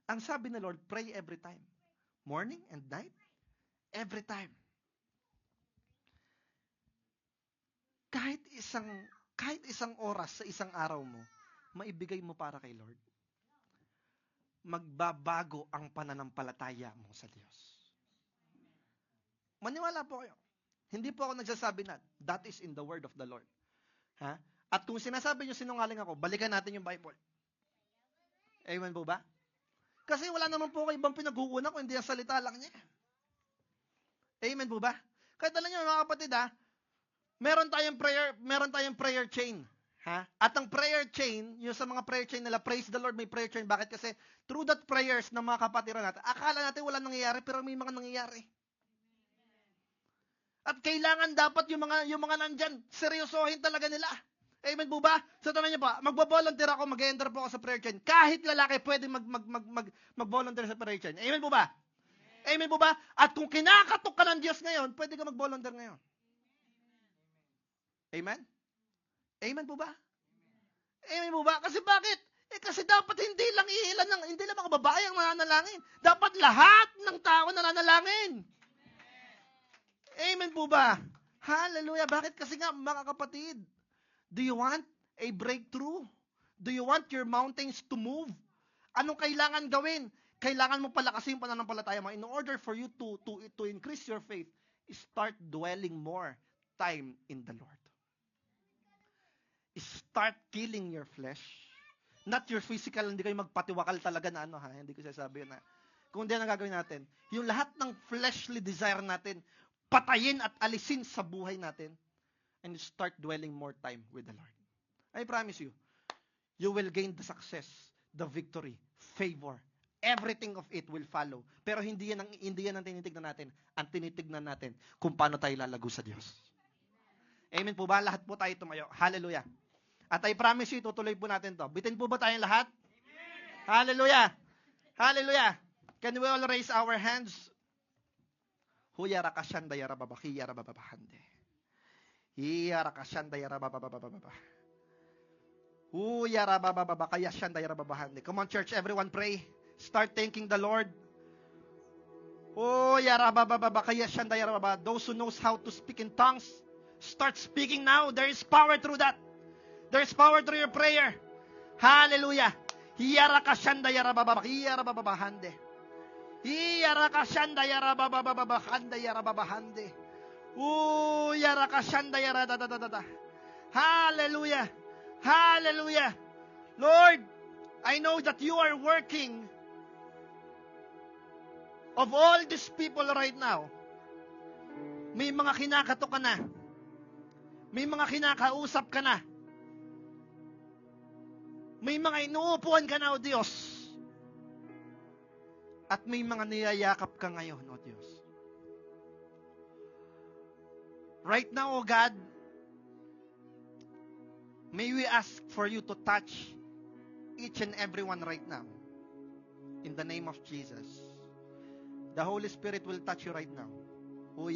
Ang sabi ni Lord, pray every time. Morning and night, every time. Kahit isang oras sa isang araw mo, maibigay mo para kay Lord. Magbabago ang pananampalataya mo sa Diyos. Maniwala po kayo. Hindi po ako nagsasabi na, that is in the word of the Lord. Ha? At kung sinasabi nyo sinungaling ako, balikan natin yung Bible. Amen po ba? Kasi wala naman po kayo ibang pinag-uuna kung hindi ang salita lang niya. Amen po ba? Kahit alam niyo mga kapatid meron tayong prayer chain. Ha? At ang prayer chain, yung sa mga prayer chain nila, praise the Lord, may prayer chain. Bakit? Kasi through that prayers ng mga kapatiran natin, akala natin wala nangyayari, pero may mga nangyayari. At kailangan dapat yung mga nandyan, seryosohin talaga nila. Amen po ba? So tanong niyo pa, magbo-volunteer ako, mag-enter po ako sa prayer chain. Kahit lalaki, pwede mag-volunteer sa prayer chain. Amen po ba? Amen po ba? At kung kinakatok ka ng Diyos ngayon, pwede ka mag-volunteer ngayon. Amen? Amen po ba? Amen po ba? Kasi bakit? Kasi dapat hindi lang mga babae ang nananalangin. Dapat lahat ng tao nananalangin. Amen po ba? Hallelujah. Bakit? Kasi nga, mga kapatid, do you want a breakthrough? Do you want your mountains to move? Anong kailangan gawin? Kailangan mo palakasin yung pananampalataya mo. In order for you to increase your faith, start dwelling more time in the Lord. Start killing your flesh. Not your physical, hindi kayo magpatiwakal talaga na hindi ko sasabi na. Kung hindi ang gagawin natin, yung lahat ng fleshly desire natin, patayin at alisin sa buhay natin, and start dwelling more time with the Lord. I promise you, you will gain the success, the victory, favor, everything of it will follow. Pero hindi yan ang tinitignan natin. Ang tinitignan natin kung paano tayo lalago sa Diyos. Amen po ba? Lahat po tayo tumayo. Hallelujah. At I promise you, tutuloy po natin to. Bitin po ba tayong lahat? Amen. Hallelujah. Hallelujah. Can we all raise our hands? Huyara kasyanda yara babaki yara babahande. Hiyara kasyanda yara babababababa. Huyara babababakaya syanda yara babahande. Come on church, everyone pray. Start thanking the Lord. Huyara babababakaya syanda yara bababa. Those who knows how to speak in tongues, start speaking now. There is power through that. There is power through your prayer. Hallelujah. Hiyara kasyanda yara bababa. Hiyara bababahande. Hiyara kasyanda yara babababahande yara babahande. Yara kasyanda yara da. Hallelujah. Hallelujah. Lord, I know that you are working of all these people right now. May mga kinakatok ka na. May mga kinakausap ka na. May mga inuupuan ka na, O Diyos. At may mga niyayakap ka ngayon, O Diyos. Right now, O God, may we ask for you to touch each and every one right now. In the name of Jesus. The Holy Spirit will touch you right now. Oh,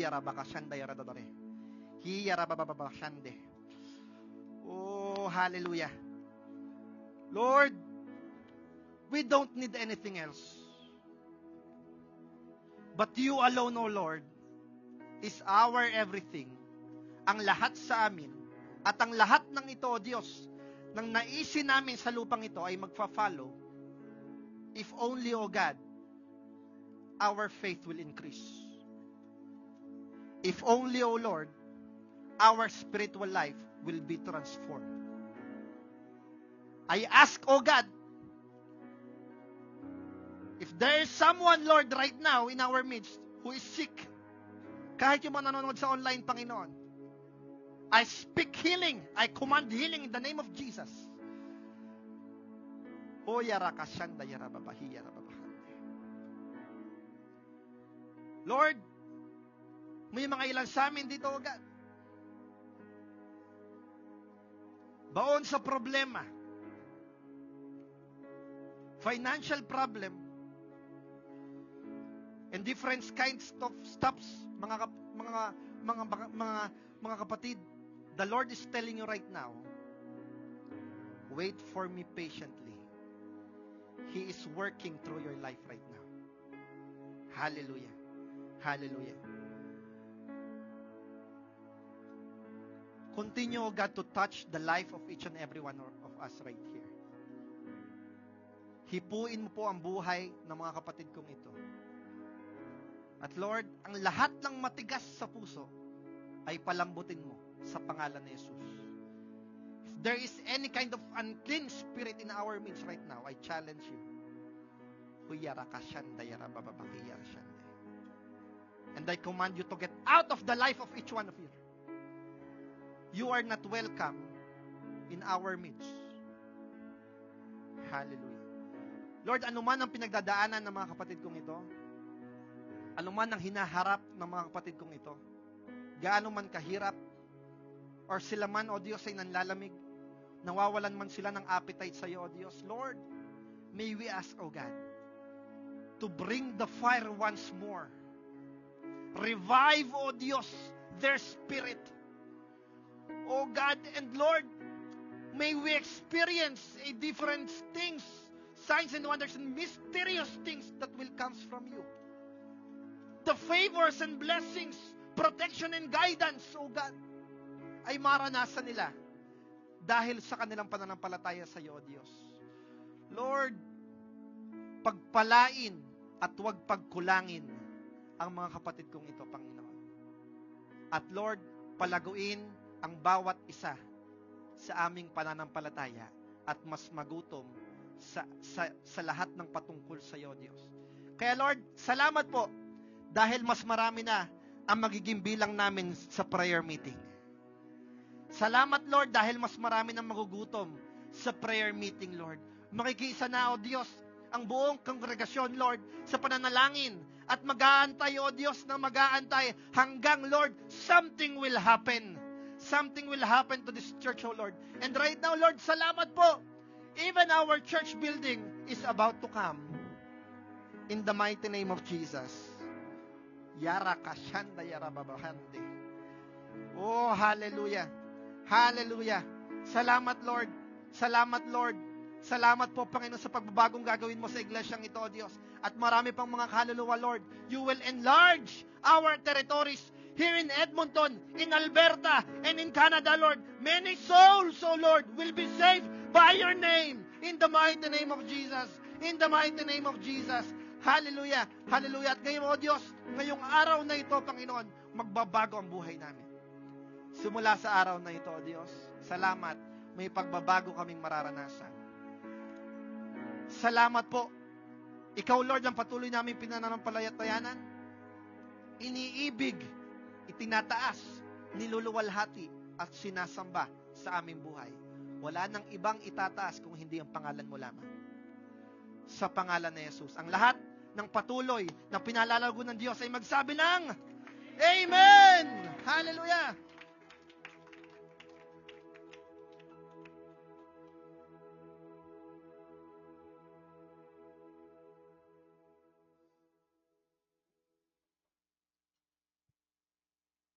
hallelujah. Lord, we don't need anything else. But you alone, O Lord, is our everything. Ang lahat sa amin at ang lahat ng ito, O Diyos, ng naisin namin sa lupang ito ay magfa-follow. If only, O God, our faith will increase. If only, O Lord, our spiritual life will be transformed. I ask, O God, if there is someone, Lord, right now in our midst who is sick, kahit yung mga nanonood sa online, Panginoon, I speak healing. I command healing in the name of Jesus. Lord, may mga ilan sa amin dito, O God, baon sa problema, financial problem, and different kinds of stuffs, mga kapatid, the Lord is telling you right now, wait for me patiently. He is working through your life right now. Hallelujah. Hallelujah. Continue, O God, to touch the life of each and every one of us right here. Hipuin mo po ang buhay ng mga kapatid kong ito. At Lord, ang lahat ng matigas sa puso ay palambutin mo sa pangalan ni Jesus. If there is any kind of unclean spirit in our midst right now, I challenge you. And I command you to get out of the life of each one of you. You are not welcome in our midst. Hallelujah. Lord, anuman ang pinagdadaanan ng mga kapatid kong ito, anuman ang hinaharap ng mga kapatid kong ito, gaano man kahirap, or sila man, O Diyos, ay nanlalamig, nawawalan man sila ng appetite sa iyo, O Diyos, Lord, may we ask, O God, to bring the fire once more. Revive, O Diyos, their spirit. O God and Lord, may we experience a different things, signs and wonders and mysterious things that will come from you. The favors and blessings, protection and guidance, O God, ay maranasan nila dahil sa kanilang pananampalataya sa iyo, O Diyos. Lord, pagpalain at huwag pagkulangin ang mga kapatid kong ito, Panginoon. At Lord, palaguin ang bawat isa sa aming pananampalataya at mas magutom sa lahat ng patungkol sa iyo, Diyos. Kaya Lord, salamat po dahil mas marami na ang magiging bilang namin sa prayer meeting. Salamat, Lord, dahil mas marami nang magugutom sa prayer meeting, Lord. Makikiisa na, O Diyos, ang buong kongregasyon, Lord, sa pananalangin at mag-aantay, O Diyos, na mag-aantay hanggang, Lord, something will happen. Something will happen to this church, O Lord. And right now, Lord, salamat po. Even our church building is about to come. In the mighty name of Jesus. Yara kashanda yara babahande. Oh, hallelujah. Hallelujah. Salamat, Lord. Salamat, Lord. Salamat po, Panginoon, sa pagbabagong gagawin mo sa iglesyang ito, O Diyos. At marami pang mga kaluluwa, Lord. You will enlarge our territories here in Edmonton, in Alberta, and in Canada, Lord. Many souls, O Lord, will be saved by your name. In the mighty name of Jesus. In the mighty name of Jesus. Hallelujah. Hallelujah. At ngayon, O Diyos, ngayong araw na ito, Panginoon, magbabago ang buhay namin. Simula sa araw na ito, O Diyos, salamat, may pagbabago kaming mararanasan. Salamat po. Ikaw, Lord, ang patuloy namin pinananampalatayanan. Iniibig, itinataas, niluluwalhati, at sinasamba sa aming buhay. Wala nang ibang itataas kung hindi ang pangalan mo lamang. Sa pangalan ni Jesus. Ang lahat ng patuloy na pinalalago ng Diyos ay magsabi ng Amen! Hallelujah!